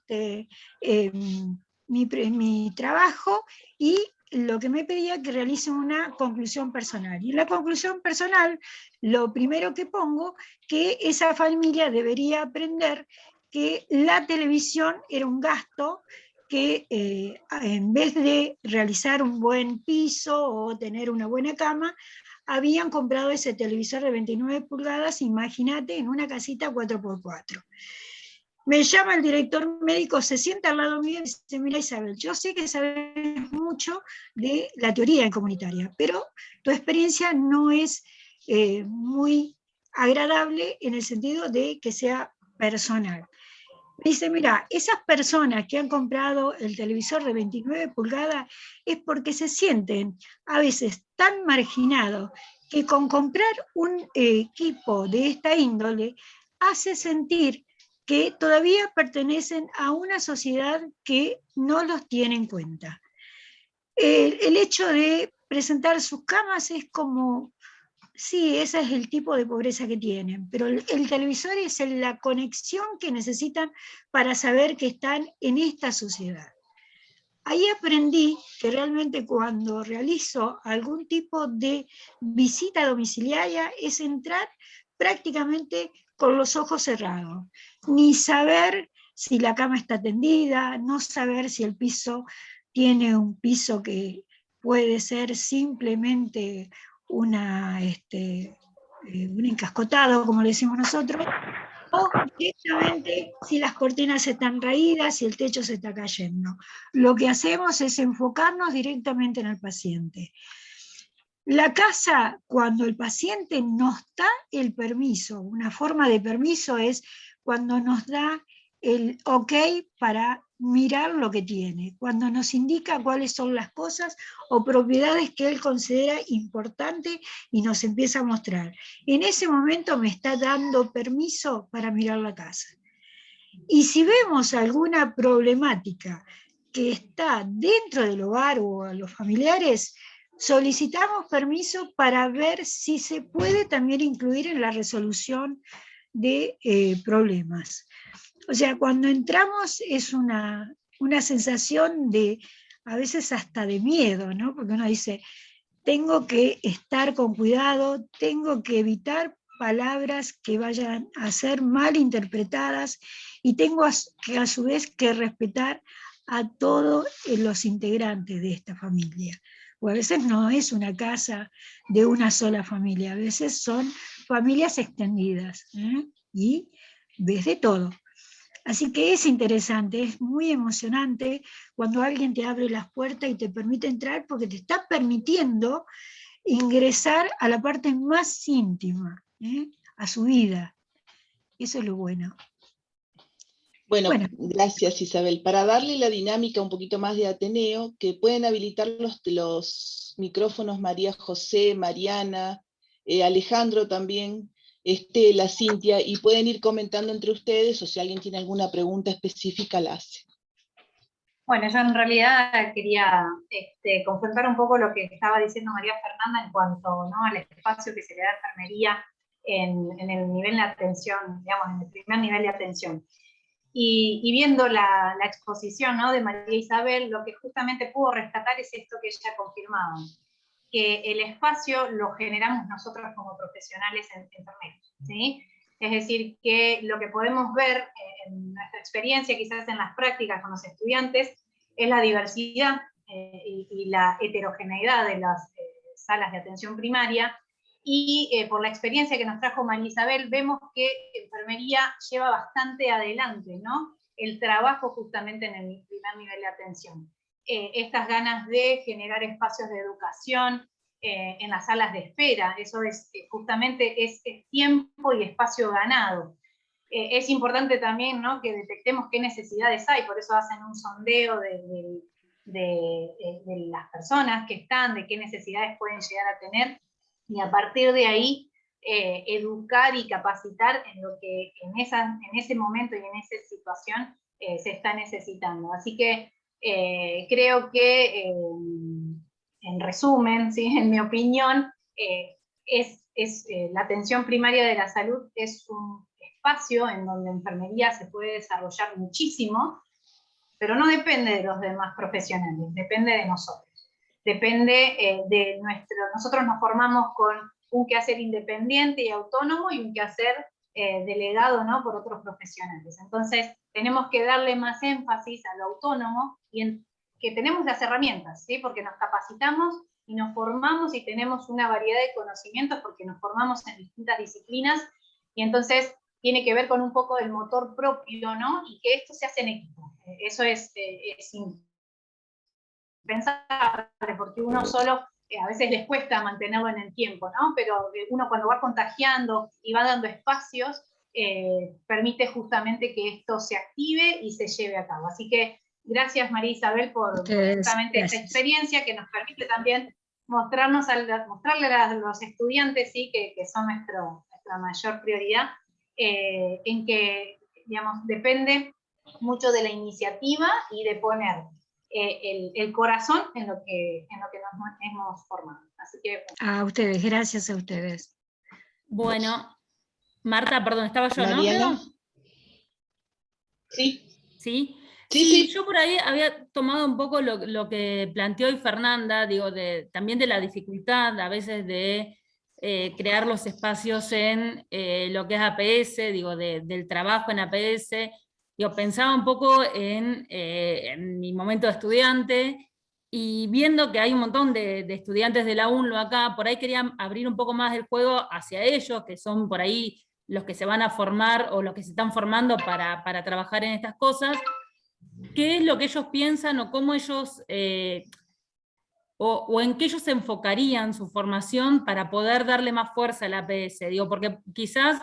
Speaker 3: trabajo y lo que me pedía que realice una conclusión personal. Y en la conclusión personal, lo primero que pongo, que esa familia debería aprender que la televisión era un gasto que en vez de realizar un buen piso o tener una buena cama, habían comprado ese televisor de 29 pulgadas, imagínate, en una casita 4x4. Me llama el director médico, se sienta al lado mío y dice, mira Isabel, yo sé que sabes mucho de la teoría comunitaria, pero tu experiencia no es muy agradable en el sentido de que sea personal. Me dice, mira, esas personas que han comprado el televisor de 29 pulgadas es porque se sienten a veces tan marginados que con comprar un equipo de esta índole hace sentir que todavía pertenecen a una sociedad que no los tiene en cuenta. El hecho de presentar sus camas es como, sí, ese es el tipo de pobreza que tienen, pero el televisor es la conexión que necesitan para saber que están en esta sociedad. Ahí aprendí que realmente cuando realizo algún tipo de visita domiciliaria es entrar prácticamente con los ojos cerrados, ni saber si la cama está tendida, no saber si el piso tiene un piso que puede ser simplemente un encascotado, como le decimos nosotros, o directamente si las cortinas están raídas, si el techo se está cayendo. Lo que hacemos es enfocarnos directamente en el paciente. La casa, cuando el paciente nos da el permiso, una forma de permiso es cuando nos da el ok para mirar lo que tiene, cuando nos indica cuáles son las cosas o propiedades que él considera importantes y nos empieza a mostrar. En ese momento me está dando permiso para mirar la casa. Y si vemos alguna problemática que está dentro del hogar o a los familiares, solicitamos permiso para ver si se puede también incluir en la resolución de problemas. O sea, cuando entramos es una sensación de, a veces hasta de miedo, ¿no? Porque uno dice, tengo que estar con cuidado, tengo que evitar palabras que vayan a ser mal interpretadas y tengo que a su vez que respetar a todos los integrantes de esta familia. O a veces no es una casa de una sola familia, a veces son familias extendidas, y ves de todo. Así que es interesante, es muy emocionante cuando alguien te abre las puertas y te permite entrar porque te está permitiendo ingresar a la parte más íntima, a su vida. Eso es lo bueno.
Speaker 4: Bueno, gracias Isabel. Para darle la dinámica un poquito más de Ateneo, que pueden habilitar los micrófonos María José, Mariana, Alejandro también, Estela, Cintia, y pueden ir comentando entre ustedes, o si alguien tiene alguna pregunta específica, la hace.
Speaker 1: Bueno, yo en realidad quería confrontar un poco lo que estaba diciendo María Fernanda en cuanto, ¿no?, al espacio que se le da a enfermería en el nivel de atención, digamos, en el primer nivel de atención. Y viendo la exposición, ¿no?, de María Isabel, lo que justamente pudo rescatar es esto que ella confirmaba, que el espacio lo generamos nosotros como profesionales enfermeros, ¿sí? Es decir, que lo que podemos ver en nuestra experiencia, quizás en las prácticas con los estudiantes, es la diversidad y la heterogeneidad de las salas de atención primaria, y por la experiencia que nos trajo María Isabel, vemos que enfermería lleva bastante adelante, ¿no?, el trabajo justamente en el primer nivel de atención. Estas ganas de generar espacios de educación en las salas de espera, eso es justamente es tiempo y espacio ganado. Es importante también, ¿no?, que detectemos qué necesidades hay, por eso hacen un sondeo de las personas que están, de qué necesidades pueden llegar a tener, y a partir de ahí educar y capacitar en lo que en ese momento y en esa situación se está necesitando. Así que creo que, en resumen, ¿sí?, en mi opinión, la atención primaria de la salud es un espacio en donde enfermería se puede desarrollar muchísimo, pero no depende de los demás profesionales, depende de nosotros. Depende nosotros nos formamos con un quehacer independiente y autónomo y un quehacer delegado, ¿no?, por otros profesionales. Entonces, tenemos que darle más énfasis a lo autónomo y que tenemos las herramientas, ¿sí?, porque nos capacitamos y nos formamos y tenemos una variedad de conocimientos porque nos formamos en distintas disciplinas, y entonces tiene que ver con un poco del motor propio, ¿no?, y que esto se hace en equipo. Eso es impensable, porque uno solo a veces les cuesta mantenerlo en el tiempo, ¿no?, pero uno cuando va contagiando y va dando espacios, permite justamente que esto se active y se lleve a cabo. Así que gracias, María Isabel, por justamente esta experiencia que nos permite también mostrarle a los estudiantes, ¿sí?, que son nuestra mayor prioridad, en que, digamos, depende mucho de la iniciativa y de poner el corazón en lo que nos hemos formado. Así que,
Speaker 3: a ustedes, gracias a ustedes.
Speaker 7: Bueno, Marta, perdón, estaba yo,
Speaker 4: Mariana.
Speaker 7: ¿no?
Speaker 4: Sí.
Speaker 7: ¿Sí?
Speaker 4: Sí.
Speaker 7: Yo por ahí había tomado un poco lo que planteó hoy Fernanda, digo, también de la dificultad a veces de crear los espacios en lo que es APS, digo, del trabajo en APS. Digo, pensaba un poco en mi momento de estudiante, y viendo que hay un montón de estudiantes de la UNLO acá, por ahí quería abrir un poco más el juego hacia ellos, que son por ahí los que se van a formar o los que se están formando para trabajar en estas cosas. ¿Qué es lo que ellos piensan o cómo ellos, o en qué ellos se enfocarían su formación para poder darle más fuerza al APS? Digo, porque quizás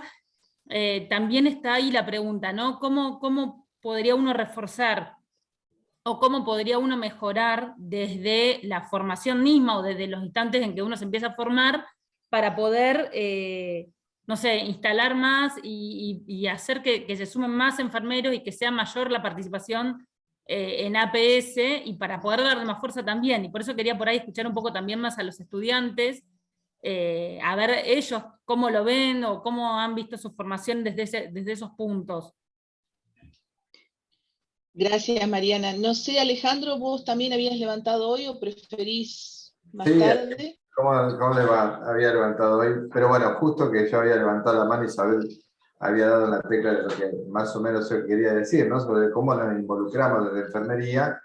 Speaker 7: también está ahí la pregunta, ¿no? ¿Cómo podría uno reforzar o cómo podría uno mejorar desde la formación misma o desde los instantes en que uno se empieza a formar para poder, no sé, instalar más y hacer que se sumen más enfermeros y que sea mayor la participación en APS, y para poder darle más fuerza también? Y por eso quería por ahí escuchar un poco también más a los estudiantes, a ver ellos cómo lo ven o cómo han visto su formación desde esos puntos.
Speaker 4: Gracias, Mariana. No sé, Alejandro, ¿vos también habías levantado hoy o preferís más tarde?
Speaker 8: ¿Cómo le va? Había levantado hoy, pero bueno, justo que yo había levantado la mano, Isabel había dado la tecla de lo que más o menos yo quería decir, ¿no?, sobre cómo nos involucramos desde enfermería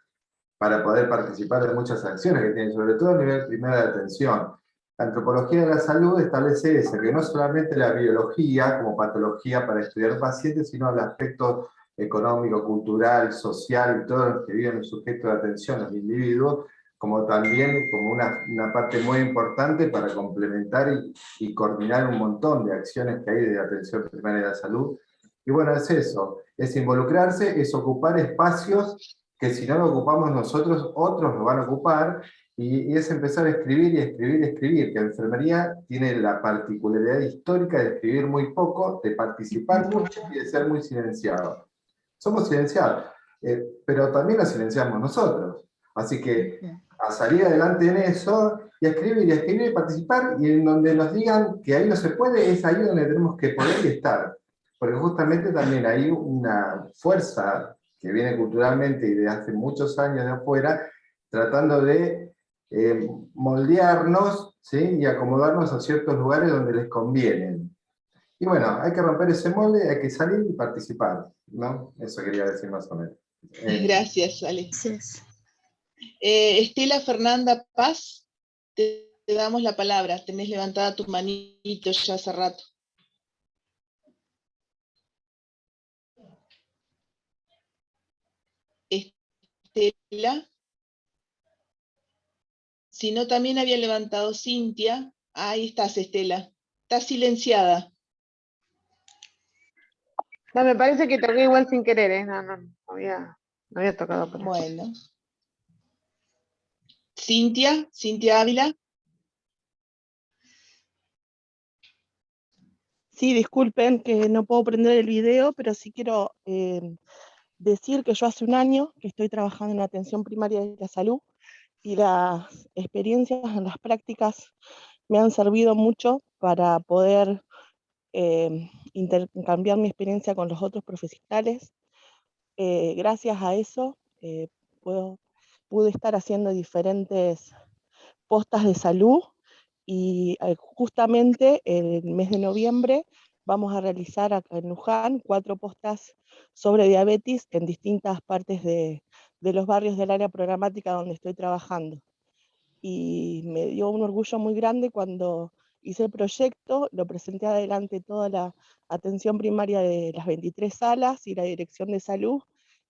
Speaker 8: para poder participar de muchas acciones que tienen, sobre todo a nivel primera de atención. La antropología de la salud establece eso, que no solamente la biología como patología para estudiar pacientes, sino el aspecto económico, cultural, social, y todos los que viven el sujeto de atención, los individuos, como también como una parte muy importante para complementar y coordinar un montón de acciones que hay de atención primaria de la salud. Y bueno, es eso, es involucrarse, es ocupar espacios que si no lo ocupamos nosotros, otros lo van a ocupar, y es empezar a escribir y escribir y escribir, que la enfermería tiene la particularidad histórica de escribir muy poco, de participar mucho y de ser muy silenciado. Somos silenciados, pero también nos silenciamos nosotros. Así que a salir adelante en eso, y a escribir y participar, y en donde nos digan que ahí no se puede, es ahí donde tenemos que poder y estar. Porque justamente también hay una fuerza que viene culturalmente y de hace muchos años de afuera, tratando de moldearnos, ¿sí? Y acomodarnos a ciertos lugares donde les convienen. Y bueno, hay que romper ese molde, hay que salir y participar, ¿no? Eso quería decir más o menos.
Speaker 4: Gracias, Ale.
Speaker 3: Gracias.
Speaker 4: Estela Fernanda Paz, te damos la palabra. Tenés levantada tu manito ya hace rato. Estela. Si no, también había levantado Cintia. Ahí estás, Estela. Estás silenciada.
Speaker 9: No, me parece que toqué igual sin querer, ¿eh? No había tocado por ahí.
Speaker 4: Bueno. Cintia Ávila.
Speaker 10: Sí, disculpen que no puedo prender el video, pero sí quiero decir que yo hace un año que estoy trabajando en atención primaria de la salud y las experiencias en las prácticas me han servido mucho para poder intercambiar mi experiencia con los otros profesionales. Gracias a eso pude estar haciendo diferentes postas de salud y justamente el mes de noviembre vamos a realizar acá en Luján 4 postas sobre diabetes en distintas partes de los barrios del área programática donde estoy trabajando. Y me dio un orgullo muy grande cuando hice el proyecto, lo presenté adelante toda la atención primaria de las 23 salas y la dirección de salud,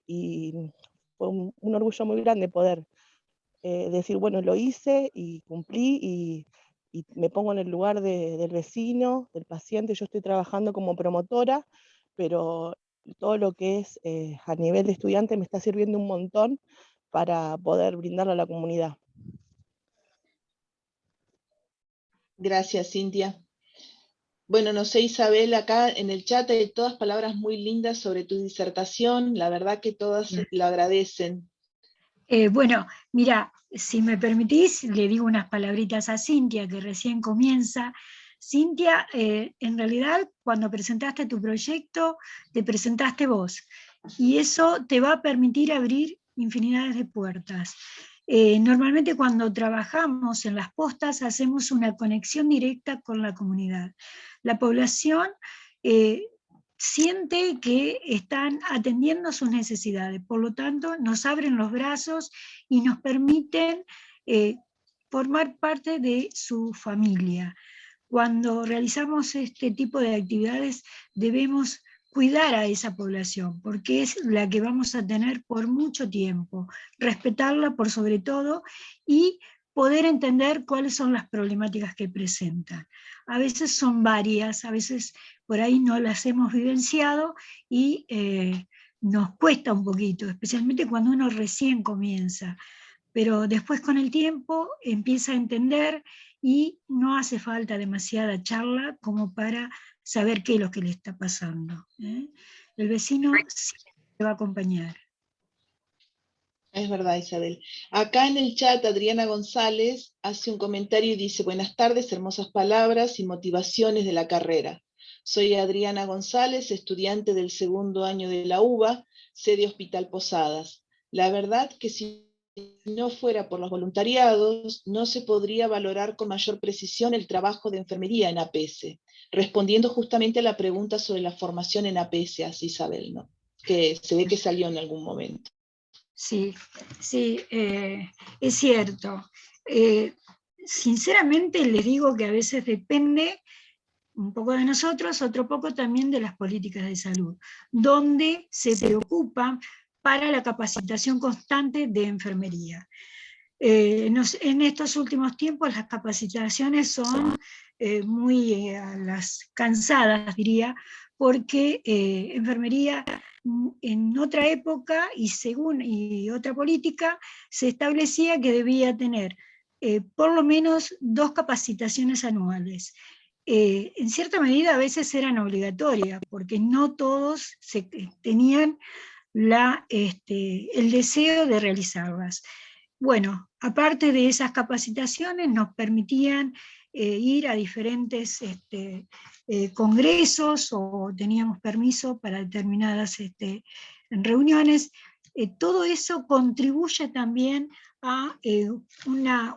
Speaker 10: y fue un orgullo muy grande poder decir, bueno, lo hice y cumplí y me pongo en el lugar del vecino, del paciente. Yo estoy trabajando como promotora, pero todo lo que es a nivel de estudiante me está sirviendo un montón para poder brindarlo a la comunidad.
Speaker 4: Gracias, Cintia. Bueno, no sé, Isabel, acá en el chat hay todas palabras muy lindas sobre tu disertación. La verdad que todas lo agradecen.
Speaker 3: Bueno, mira, si me permitís, le digo unas palabritas a Cintia, que recién comienza. Cintia, en realidad, cuando presentaste tu proyecto, te presentaste vos, y eso te va a permitir abrir infinidades de puertas. Normalmente cuando trabajamos en las postas hacemos una conexión directa con la comunidad. La población siente que están atendiendo sus necesidades, por lo tanto nos abren los brazos y nos permiten formar parte de su familia. Cuando realizamos este tipo de actividades debemos cuidar a esa población, porque es la que vamos a tener por mucho tiempo, respetarla por sobre todo y poder entender cuáles son las problemáticas que presentan. A veces son varias, a veces por ahí no las hemos vivenciado y nos cuesta un poquito, especialmente cuando uno recién comienza, pero después con el tiempo empieza a entender y no hace falta demasiada charla como para saber qué es lo que le está pasando. El vecino siempre te va a acompañar.
Speaker 4: Es verdad, Isabel. Acá en el chat, Adriana González hace un comentario y dice: buenas tardes, hermosas palabras y motivaciones de la carrera. Soy Adriana González, estudiante del segundo año de la UBA, sede Hospital Posadas. La verdad que si no fuera por los voluntariados, no se podría valorar con mayor precisión el trabajo de enfermería en APS. Respondiendo justamente a la pregunta sobre la formación en APS, así Isabel, ¿no? Que se ve que salió en algún momento.
Speaker 3: Sí, sí, es cierto. Sinceramente les digo que a veces depende un poco de nosotros, otro poco también de las políticas de salud, donde se preocupa para la capacitación constante de enfermería. En estos últimos tiempos las capacitaciones son muy las cansadas, diría, porque enfermería en otra época y otra política se establecía que debía tener por lo menos 2 capacitaciones anuales. En cierta medida a veces eran obligatorias, porque no todos tenían el deseo de realizarlas. Bueno, aparte de esas capacitaciones, nos permitían ir a diferentes congresos, o teníamos permiso para determinadas reuniones. Todo eso contribuye también a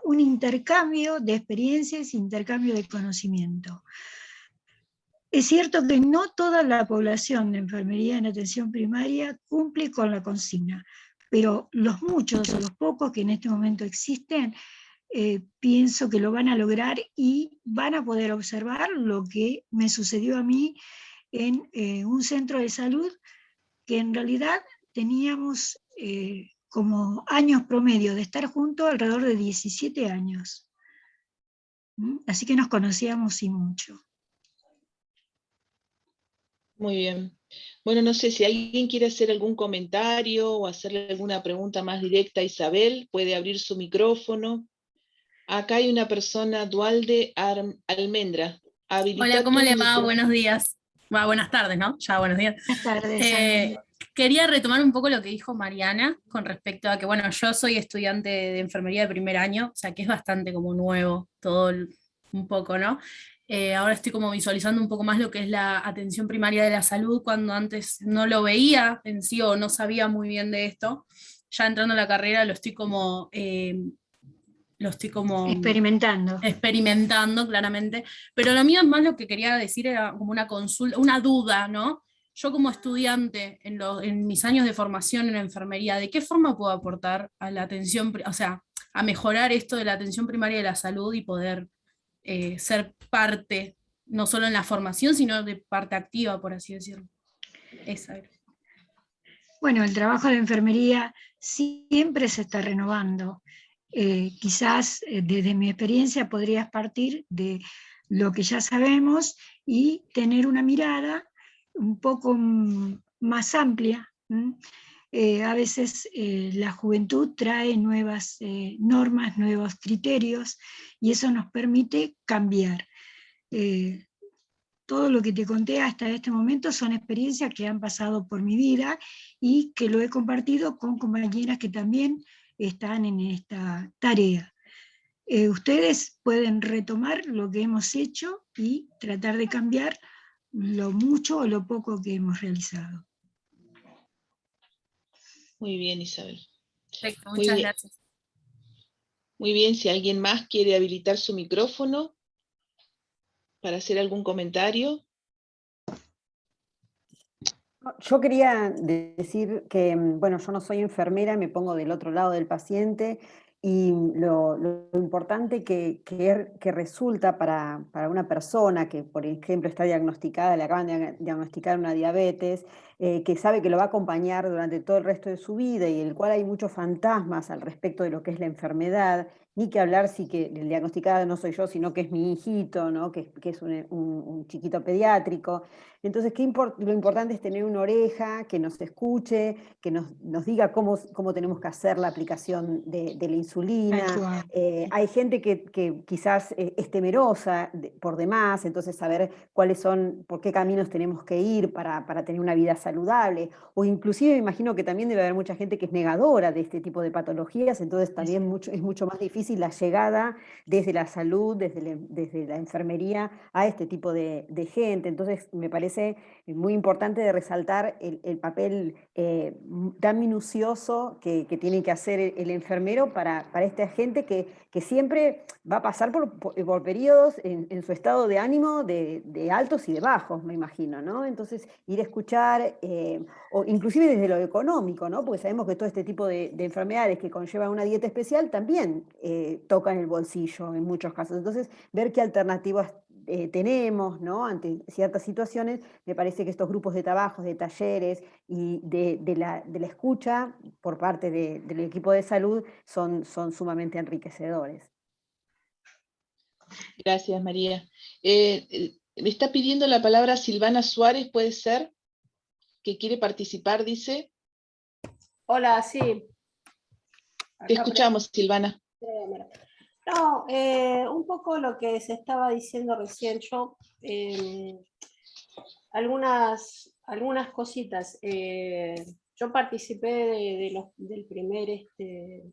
Speaker 3: un intercambio de experiencias, intercambio de conocimiento. Es cierto que no toda la población de enfermería en atención primaria cumple con la consigna, pero los muchos o los pocos que en este momento existen, pienso que lo van a lograr y van a poder observar lo que me sucedió a mí en un centro de salud, que en realidad teníamos como años promedio de estar juntos alrededor de 17 años. Así que nos conocíamos y mucho.
Speaker 4: Muy bien. Bueno, no sé si alguien quiere hacer algún comentario o hacerle alguna pregunta más directa a Isabel, puede abrir su micrófono. Acá hay una persona, Dualde Almendra.
Speaker 11: Hola, ¿cómo le va? Buenos días. Bueno, buenas tardes, ¿no? Ya, buenos días.
Speaker 3: Buenas tardes.
Speaker 11: Quería retomar un poco lo que dijo Mariana con respecto a que, bueno, yo soy estudiante de enfermería de primer año, o sea que es bastante como nuevo todo un poco, ¿no? Ahora estoy como visualizando un poco más lo que es la atención primaria de la salud, cuando antes no lo veía en sí o no sabía muy bien de esto. Ya entrando a la carrera lo estoy como experimentando claramente, pero lo mío es más, lo que quería decir era como una consulta, una duda, ¿no? Yo como estudiante en mis años de formación en enfermería, ¿de qué forma puedo aportar a la atención, o sea, a mejorar esto de la atención primaria de la salud y poder ser parte, no solo en la formación, sino de parte activa, por así decirlo? Esa era.
Speaker 3: Bueno, el trabajo de enfermería siempre se está renovando. Quizás desde mi experiencia podrías partir de lo que ya sabemos y tener una mirada un poco más amplia. A veces la juventud trae nuevas normas, nuevos criterios, y eso nos permite cambiar. Todo lo que te conté hasta este momento son experiencias que han pasado por mi vida y que lo he compartido con compañeras que también están en esta tarea. Ustedes pueden retomar lo que hemos hecho y tratar de cambiar lo mucho o lo poco que hemos realizado.
Speaker 4: Muy bien, Isabel.
Speaker 11: Perfecto, muchas gracias.
Speaker 4: Muy bien, si alguien más quiere habilitar su micrófono para hacer algún comentario.
Speaker 12: Yo quería decir que, bueno, yo no soy enfermera, me pongo del otro lado del paciente, y lo importante que resulta para una persona que, por ejemplo, está diagnosticada, le acaban de diagnosticar una diabetes, que sabe que lo va a acompañar durante todo el resto de su vida, y el cual hay muchos fantasmas al respecto de lo que es la enfermedad, ni que hablar si que el diagnosticado no soy yo, sino que es mi hijito, ¿no? que es un chiquito pediátrico. Entonces, lo importante es tener una oreja que nos escuche, que nos diga cómo tenemos que hacer la aplicación de la insulina. Hay gente que quizás es temerosa por demás, entonces saber por qué caminos tenemos que ir para tener una vida saludable. O inclusive me imagino que también debe haber mucha gente que es negadora de este tipo de patologías, entonces también es mucho más difícil la llegada desde la salud, desde la enfermería a este tipo de gente. Entonces me parece muy importante de resaltar el papel tan minucioso que tiene que hacer el enfermero para esta gente que siempre va a pasar por periodos en su estado de ánimo de altos y de bajos, me imagino, ¿no? Entonces, ir a escuchar, o inclusive desde lo económico, ¿no? Porque sabemos que todo este tipo de enfermedades que conllevan una dieta especial también tocan el bolsillo en muchos casos. Entonces, ver qué alternativas tenemos, ¿no? Ante ciertas situaciones, me parece que estos grupos de trabajo, de talleres y de la escucha por parte del equipo de salud son sumamente enriquecedores.
Speaker 4: Gracias, María. Me está pidiendo la palabra Silvana Suárez, ¿puede ser? Que quiere participar, dice.
Speaker 13: Hola, sí.
Speaker 4: Te escuchamos, Silvana.
Speaker 13: No, un poco lo que se estaba diciendo recién, yo, algunas cositas. Yo participé del primer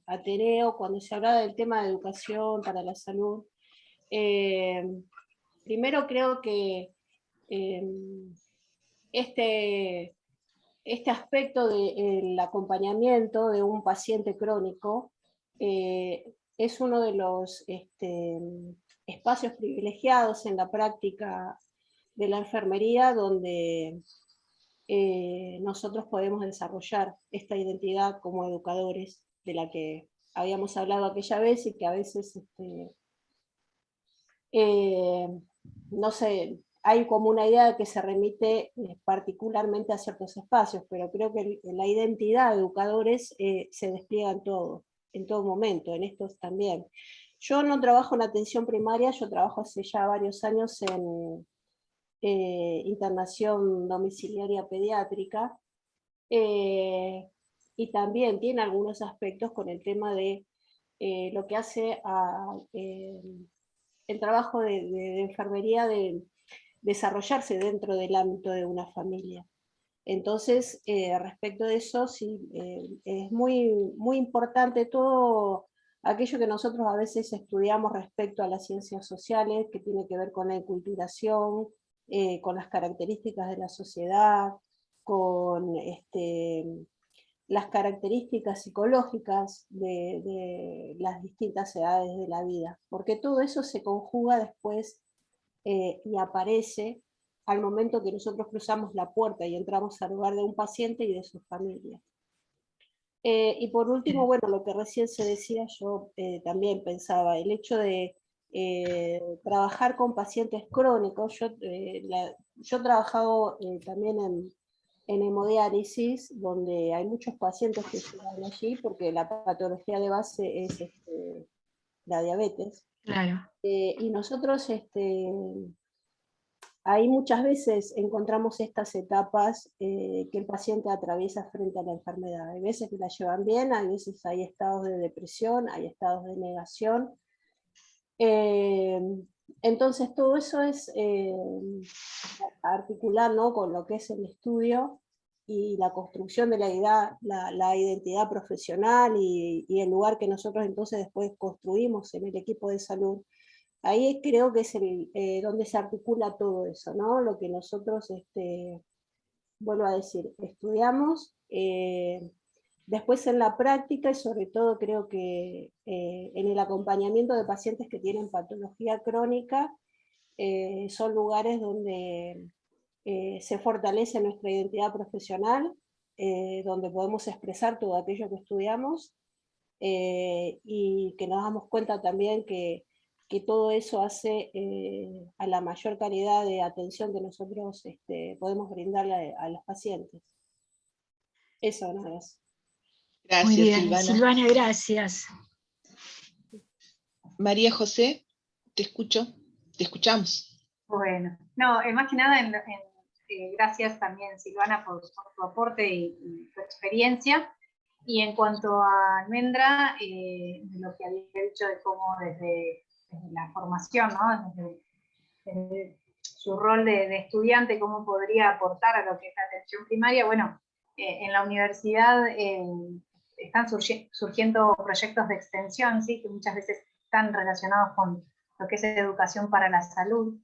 Speaker 13: Ateneo cuando se hablaba del tema de educación para la salud. Primero creo que este aspecto del acompañamiento de un paciente crónico es uno de los espacios privilegiados en la práctica de la enfermería donde nosotros podemos desarrollar esta identidad como educadores de la que habíamos hablado aquella vez y que a veces no sé, hay como una idea de que se remite particularmente a ciertos espacios, pero creo que la identidad de educadores se despliega en todo momento, en estos también. Yo no trabajo en atención primaria, yo trabajo hace ya varios años en internación domiciliaria pediátrica, y también tiene algunos aspectos con el tema de lo que hace el trabajo de enfermería de desarrollarse dentro del ámbito de una familia. Entonces, respecto de eso, sí, es muy, muy importante todo aquello que nosotros a veces estudiamos respecto a las ciencias sociales, que tiene que ver con la enculturación, con las características de la sociedad, con las características psicológicas de las distintas edades de la vida, porque todo eso se conjuga después y aparece al momento que nosotros cruzamos la puerta y entramos al hogar de un paciente y de su familia. Y por último, bueno, lo que recién se decía, yo también pensaba, el hecho de trabajar con pacientes crónicos. Yo he trabajado también en hemodiálisis, donde hay muchos pacientes que llegan allí porque la patología de base es la diabetes.
Speaker 3: Claro.
Speaker 13: Y nosotros ahí muchas veces encontramos estas etapas que el paciente atraviesa frente a la enfermedad. Hay veces que la llevan bien, hay veces hay estados de depresión, hay estados de negación. Entonces todo eso es articular, ¿no?, con lo que es el estudio y la construcción de la identidad profesional y el lugar que nosotros entonces después construimos en el equipo de salud. Ahí creo que es donde se articula todo eso, ¿no? Lo que nosotros, vuelvo a decir, estudiamos, después en la práctica y sobre todo creo que en el acompañamiento de pacientes que tienen patología crónica, son lugares donde se fortalece nuestra identidad profesional, donde podemos expresar todo aquello que estudiamos y que nos damos cuenta también que todo eso hace a la mayor calidad de atención que nosotros podemos brindarle a los pacientes. Eso, nada más.
Speaker 4: Gracias,
Speaker 3: Muy bien,
Speaker 4: Silvana.
Speaker 3: Silvana, gracias.
Speaker 4: María José, te escucho, te escuchamos.
Speaker 1: Bueno, no, más que nada, gracias también, Silvana, por tu aporte y tu experiencia. Y en cuanto a Almendra, de lo que había dicho de cómo desde la formación, ¿no?, desde su rol de estudiante, cómo podría aportar a lo que es la atención primaria. Bueno, en la universidad están surgiendo proyectos de extensión, ¿sí?, que muchas veces están relacionados con lo que es educación para la salud,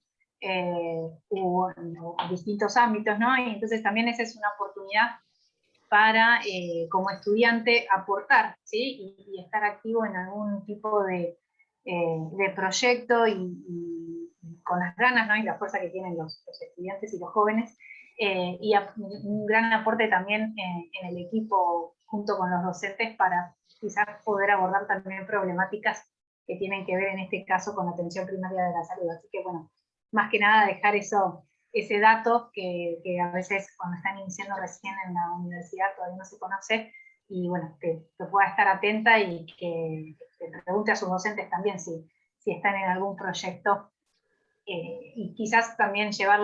Speaker 1: o en distintos ámbitos, ¿no? Y entonces también esa es una oportunidad para, como estudiante, aportar, ¿sí?, y estar activo en algún tipo de proyecto y con las ganas, ¿no?, y la fuerza que tienen los estudiantes y los jóvenes, y un gran aporte también en el equipo junto con los docentes para quizás poder abordar también problemáticas que tienen que ver en este caso con la atención primaria de la salud. Así que bueno, más que nada dejar ese dato que a veces cuando están iniciando recién en la universidad todavía no se conoce, y bueno, que pueda estar atenta y que pregunte a sus docentes también si están en algún proyecto, y quizás también llevar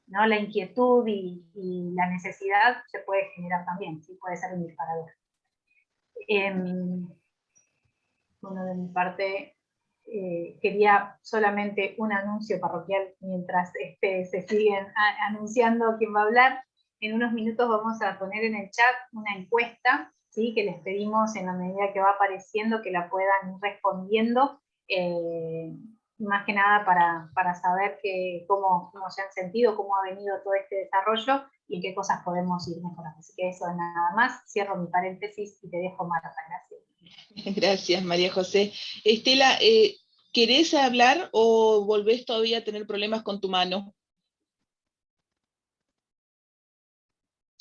Speaker 1: ¿no?, la inquietud y la necesidad se puede generar también, ¿sí?, puede ser un disparador. Bueno, de mi parte, quería solamente un anuncio parroquial mientras se siguen anunciando quién va a hablar. En unos minutos vamos a poner en el chat una encuesta, ¿sí? Que les pedimos en la medida que va apareciendo que la puedan ir respondiendo, más que nada para saber cómo se han sentido, cómo ha venido todo este desarrollo y en qué cosas podemos ir mejorando. Así que eso nada más, cierro mi paréntesis y te dejo, Marta, gracias.
Speaker 4: Gracias, María José. Estela, ¿querés hablar o volvés todavía a tener problemas con tu mano?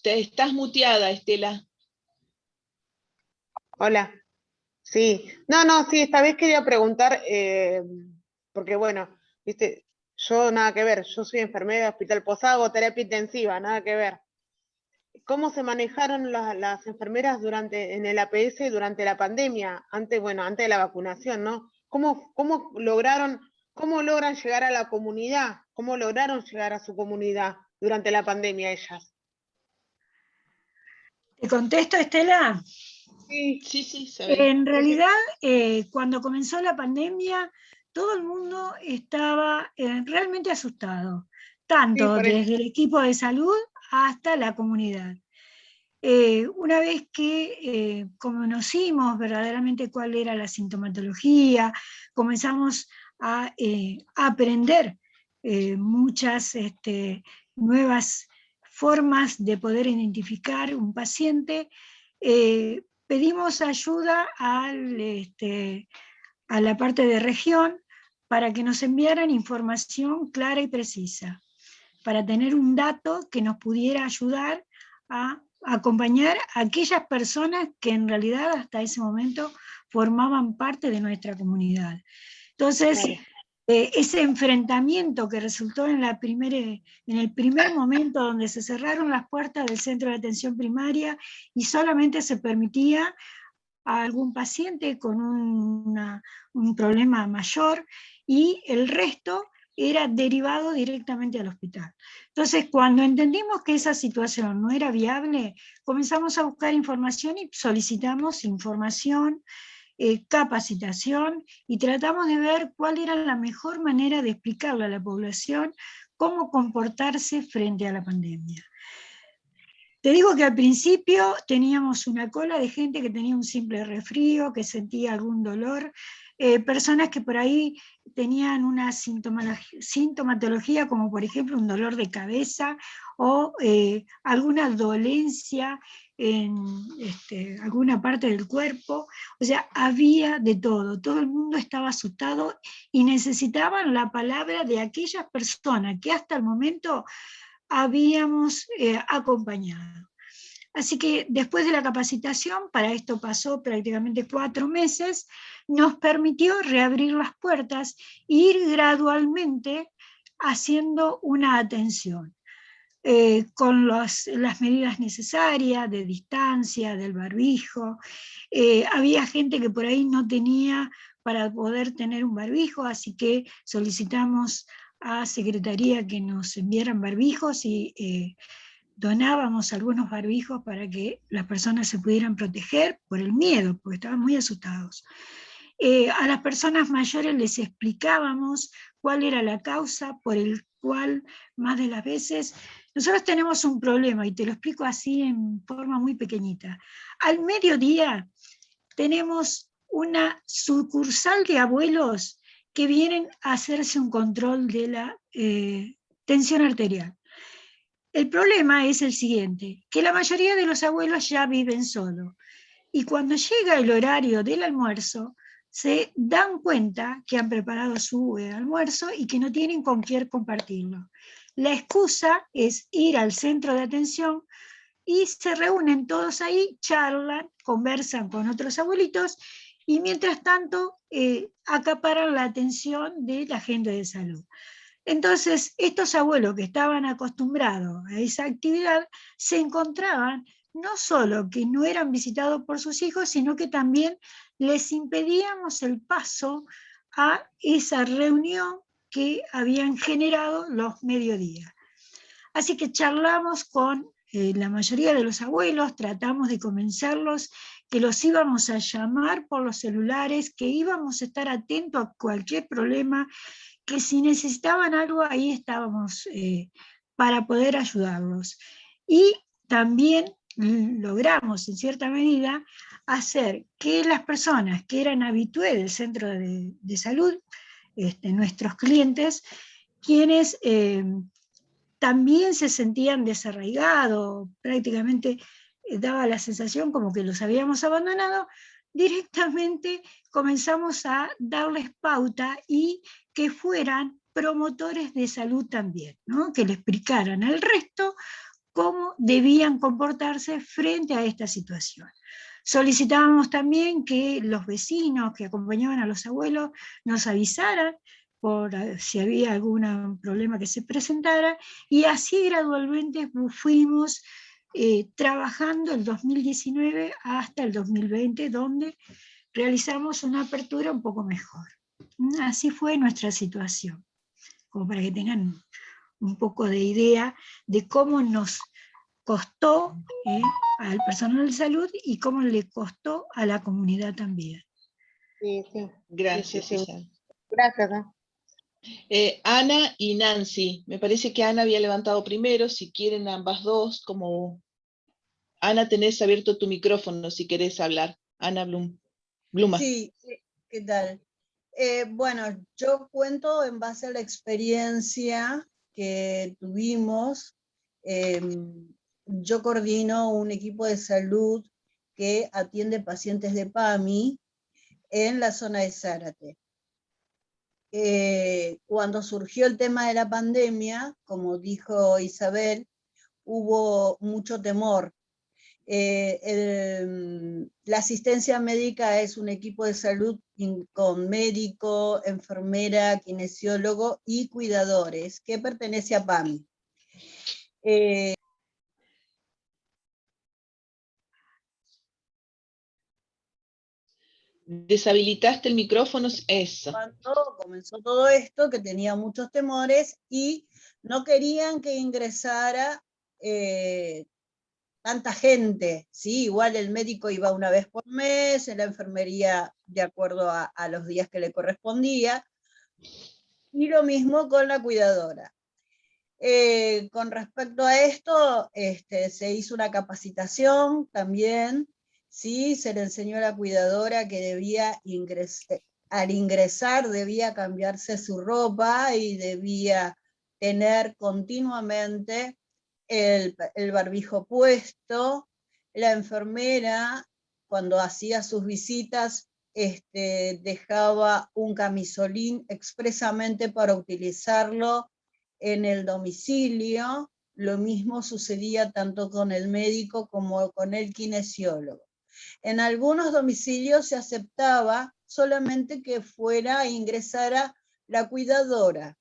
Speaker 4: Estás muteada, Estela.
Speaker 9: Hola. Sí. No, sí, esta vez quería preguntar, porque bueno, viste, yo nada que ver, yo soy enfermera de Hospital Posago, terapia intensiva, nada que ver. ¿Cómo se manejaron las enfermeras en el APS durante la pandemia? Antes de la vacunación, ¿no? ¿Cómo logran llegar a la comunidad? ¿Cómo lograron llegar a su comunidad durante la pandemia ellas?
Speaker 3: ¿Te contesto, Estela?
Speaker 9: Sí,
Speaker 4: Isabel.
Speaker 3: En realidad, cuando comenzó la pandemia, todo el mundo estaba realmente asustado, tanto desde el equipo de salud hasta la comunidad. Una vez que conocimos verdaderamente cuál era la sintomatología, comenzamos a aprender muchas nuevas formas de poder identificar un paciente, pedimos ayuda a la parte de región para que nos enviaran información clara y precisa, para tener un dato que nos pudiera ayudar a acompañar a aquellas personas que en realidad hasta ese momento formaban parte de nuestra comunidad. Entonces, ese enfrentamiento que resultó en el primer momento donde se cerraron las puertas del centro de atención primaria y solamente se permitía a algún paciente con un problema mayor y el resto era derivado directamente al hospital. Entonces, cuando entendimos que esa situación no era viable, comenzamos a buscar información y solicitamos información, capacitación, y tratamos de ver cuál era la mejor manera de explicarle a la población cómo comportarse frente a la pandemia. Te digo que al principio teníamos una cola de gente que tenía un simple resfrío, que sentía algún dolor, personas que por ahí tenían una sintomatología como por ejemplo un dolor de cabeza o alguna dolencia en alguna parte del cuerpo. O sea, había de todo el mundo estaba asustado y necesitaban la palabra de aquellas personas que hasta el momento habíamos acompañado. Así que después de la capacitación, para esto pasó prácticamente 4 meses, nos permitió reabrir las puertas e ir gradualmente haciendo una atención, con las medidas necesarias de distancia, del barbijo. Había gente que por ahí no tenía para poder tener un barbijo, así que solicitamos a Secretaría que nos enviaran barbijos y donábamos algunos barbijos para que las personas se pudieran proteger por el miedo, porque estaban muy asustados. A las personas mayores les explicábamos cuál era la causa por el cual más de las veces nosotros tenemos un problema, y te lo explico así en forma muy pequeñita. Al mediodía tenemos una sucursal de abuelos que vienen a hacerse un control de la tensión arterial. El problema es el siguiente, que la mayoría de los abuelos ya viven solos, y cuando llega el horario del almuerzo, se dan cuenta que han preparado su almuerzo y que no tienen con quién compartirlo. La excusa es ir al centro de atención y se reúnen todos ahí, charlan, conversan con otros abuelitos y mientras tanto acaparan la atención de la gente de salud. Entonces, estos abuelos que estaban acostumbrados a esa actividad se encontraban no solo que no eran visitados por sus hijos, sino que también les impedíamos el paso a esa reunión que habían generado los mediodías. Así que charlamos con la mayoría de los abuelos, tratamos de convencerlos que los íbamos a llamar por los celulares, que íbamos a estar atentos a cualquier problema, que si necesitaban algo, ahí estábamos para poder ayudarlos. Y también logramos, en cierta medida, hacer que las personas que eran habituales del centro de salud, nuestros clientes, quienes también se sentían desarraigados, prácticamente daba la sensación como que los habíamos abandonado, directamente comenzamos a darles pauta y que fueran promotores de salud también, ¿no? Que le explicaran al resto cómo debían comportarse frente a esta situación. Solicitábamos también que los vecinos que acompañaban a los abuelos nos avisaran por si había algún problema que se presentara, y así gradualmente fuimos trabajando el 2019 hasta el 2020, donde realizamos una apertura un poco mejor. Así fue nuestra situación, como para que tengan un poco de idea de cómo nos costó al personal de salud y cómo le costó a la comunidad también.
Speaker 9: Sí, sí.
Speaker 4: Gracias,
Speaker 9: Sí, sí, sí.
Speaker 4: Isabel.
Speaker 9: Gracias.
Speaker 4: Ana y Nancy, me parece que Ana había levantado primero, si quieren ambas dos, como Ana, tenés abierto tu micrófono si querés hablar. Ana Bluma.
Speaker 5: Sí, ¿qué tal? Bueno, yo cuento en base a la experiencia que tuvimos. Yo coordino un equipo de salud que atiende pacientes de PAMI en la zona de Zárate. Cuando surgió el tema de la pandemia, como dijo Isabel, hubo mucho temor. La asistencia médica es un equipo de salud con médico, enfermera, kinesiólogo y cuidadores que pertenece a PAMI.
Speaker 4: Deshabilitaste el micrófono, eso.
Speaker 5: Cuando comenzó todo esto, que tenía muchos temores y no querían que ingresara tanta gente, ¿sí? Igual el médico iba una vez por mes, en la enfermería de acuerdo a los días que le correspondía, y lo mismo con la cuidadora. Con respecto a esto, se hizo una capacitación también, ¿sí? Se le enseñó a la cuidadora que debía al ingresar debía cambiarse su ropa y debía tener continuamente el barbijo puesto. La enfermera, cuando hacía sus visitas, dejaba un camisolín expresamente para utilizarlo en el domicilio. Lo mismo sucedía tanto con el médico como con el kinesiólogo. En algunos domicilios se aceptaba solamente que fuera e ingresara la cuidadora.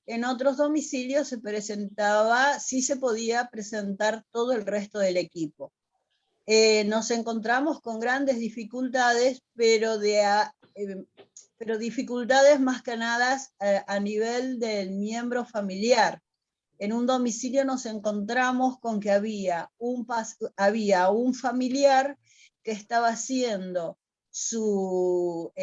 Speaker 5: En otros domicilios se presentaba, sí se podía presentar todo el resto del equipo. Nos encontramos con grandes dificultades, pero dificultades más que nada a nivel del miembro familiar. En un domicilio nos encontramos con que había un familiar que estaba haciendo su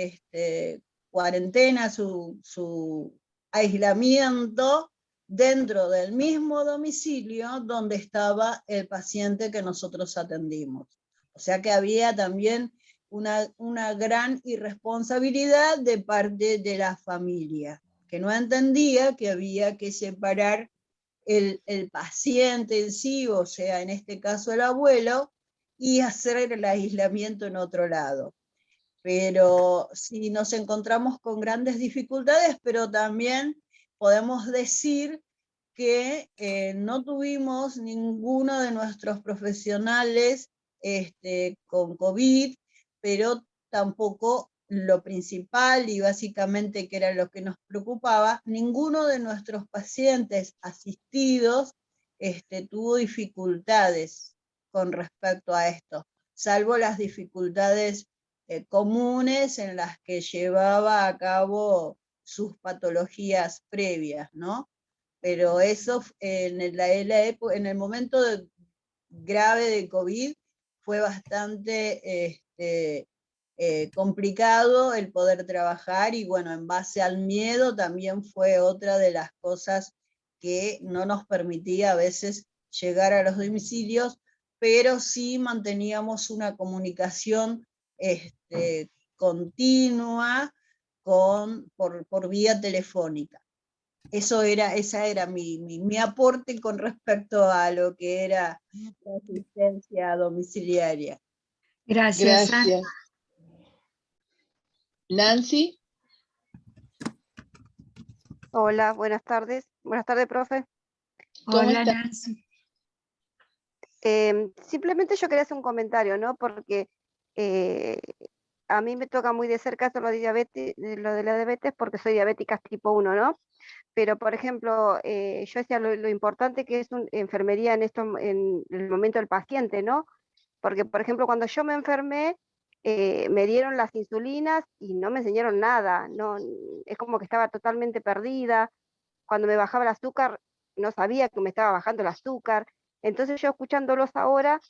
Speaker 5: cuarentena, su aislamiento dentro del mismo domicilio donde estaba el paciente que nosotros atendimos. O sea que había también una gran irresponsabilidad de parte de la familia, que no entendía que había que separar el paciente en sí, o sea, en este caso el abuelo, y hacer el aislamiento en otro lado. Pero sí nos encontramos con grandes dificultades, pero también podemos decir que no tuvimos ninguno de nuestros profesionales con COVID, pero tampoco lo principal y básicamente que era lo que nos preocupaba, ninguno de nuestros pacientes asistidos tuvo dificultades con respecto a esto, salvo las dificultades comunes en las que llevaba a cabo sus patologías previas, ¿no? Pero eso en el momento grave de COVID fue bastante complicado el poder trabajar, y bueno, en base al miedo también fue otra de las cosas que no nos permitía a veces llegar a los domicilios, pero sí manteníamos una comunicación continua por vía telefónica. Esa era mi aporte con respecto a lo que era la asistencia domiciliaria.
Speaker 3: Gracias.
Speaker 4: Gracias. Nancy.
Speaker 14: Hola, buenas tardes. Buenas tardes, profe.
Speaker 3: Hola, Nancy.
Speaker 14: Simplemente yo quería hacer un comentario, ¿no? Porque a mí me toca muy de cerca esto lo de la diabetes, porque soy diabética tipo 1, ¿no? Pero, por ejemplo, yo decía lo importante que es enfermería en el momento del paciente, ¿no? Porque, por ejemplo, cuando yo me enfermé, me dieron las insulinas y no me enseñaron nada, no, es como que estaba totalmente perdida. Cuando me bajaba el azúcar, no sabía que me estaba bajando el azúcar. Entonces yo escuchándolos ahora,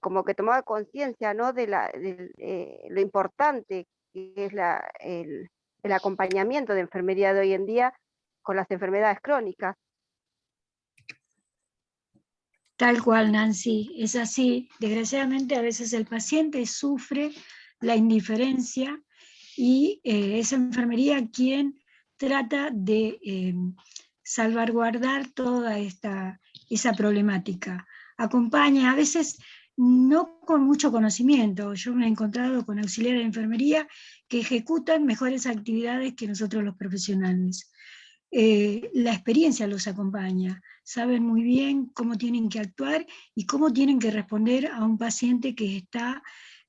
Speaker 14: como que tomaba conciencia, ¿no? de lo importante que es el acompañamiento de enfermería de hoy en día con las enfermedades crónicas.
Speaker 3: Tal cual, Nancy, es así. Desgraciadamente a veces el paciente sufre la indiferencia y es enfermería quien trata de salvaguardar toda esa problemática. Acompaña, a veces no con mucho conocimiento. Yo me he encontrado con auxiliares de enfermería que ejecutan mejores actividades que nosotros los profesionales. La experiencia los acompaña, saben muy bien cómo tienen que actuar y cómo tienen que responder a un paciente que está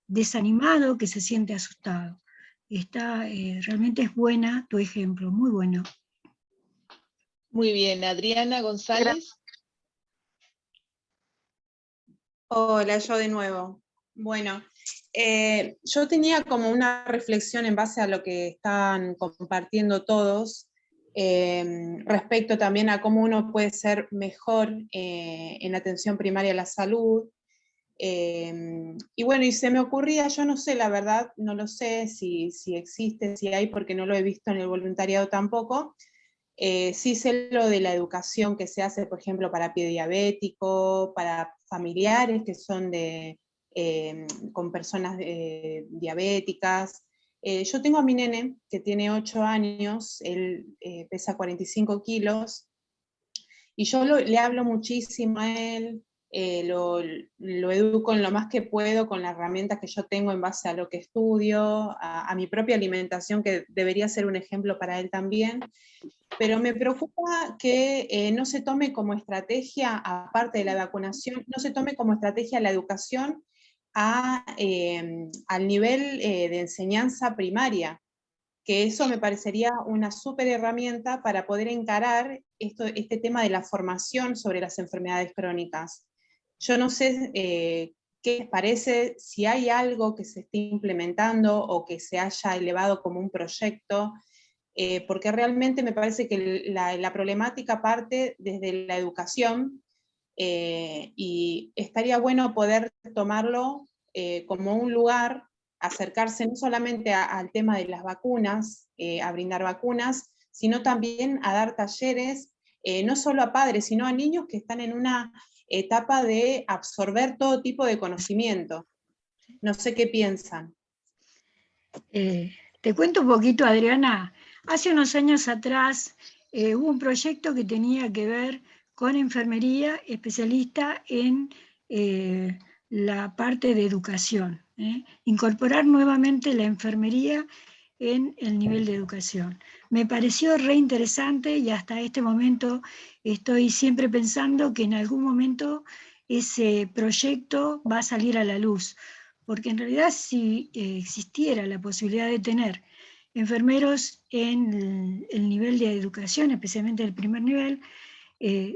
Speaker 3: desanimado, que se siente asustado. Realmente es buena tu ejemplo, muy bueno.
Speaker 4: Muy bien, Adriana González.
Speaker 15: Hola, yo de nuevo. Bueno, yo tenía como una reflexión en base a lo que están compartiendo todos, respecto también a cómo uno puede ser mejor en atención primaria a la salud. Y bueno, y se me ocurría, yo no sé, la verdad, no lo sé si existe, si hay, porque no lo he visto en el voluntariado tampoco. Sí sé lo de la educación que se hace, por ejemplo, para pie diabético, para familiares que son con personas diabéticas. Yo tengo a mi nene que tiene 8 años, él pesa 45 kilos, y yo le hablo muchísimo a él, lo educo en lo más que puedo con las herramientas que yo tengo en base a lo que estudio, a mi propia alimentación, que debería ser un ejemplo para él también. Pero me preocupa que no se tome como estrategia, aparte de la vacunación, no se tome como estrategia la educación al nivel de enseñanza primaria, que eso me parecería una súper herramienta para poder encarar este tema de la formación sobre las enfermedades crónicas. Yo no sé qué les parece, si hay algo que se esté implementando o que se haya elevado como un proyecto, porque realmente me parece que la problemática parte desde la educación, y estaría bueno poder tomarlo como un lugar, acercarse no solamente al tema de las vacunas, a brindar vacunas, sino también a dar talleres, no solo a padres, sino a niños que están en una etapa de absorber todo tipo de conocimiento. No sé qué piensan.
Speaker 3: Te cuento un poquito, Adriana. Hace unos años atrás hubo un proyecto que tenía que ver con enfermería especialista en la parte de educación. Incorporar nuevamente la enfermería en el nivel de educación. Me pareció re interesante y hasta este momento estoy siempre pensando que en algún momento ese proyecto va a salir a la luz, porque en realidad si existiera la posibilidad de tener enfermeros en el nivel de educación, especialmente el primer nivel,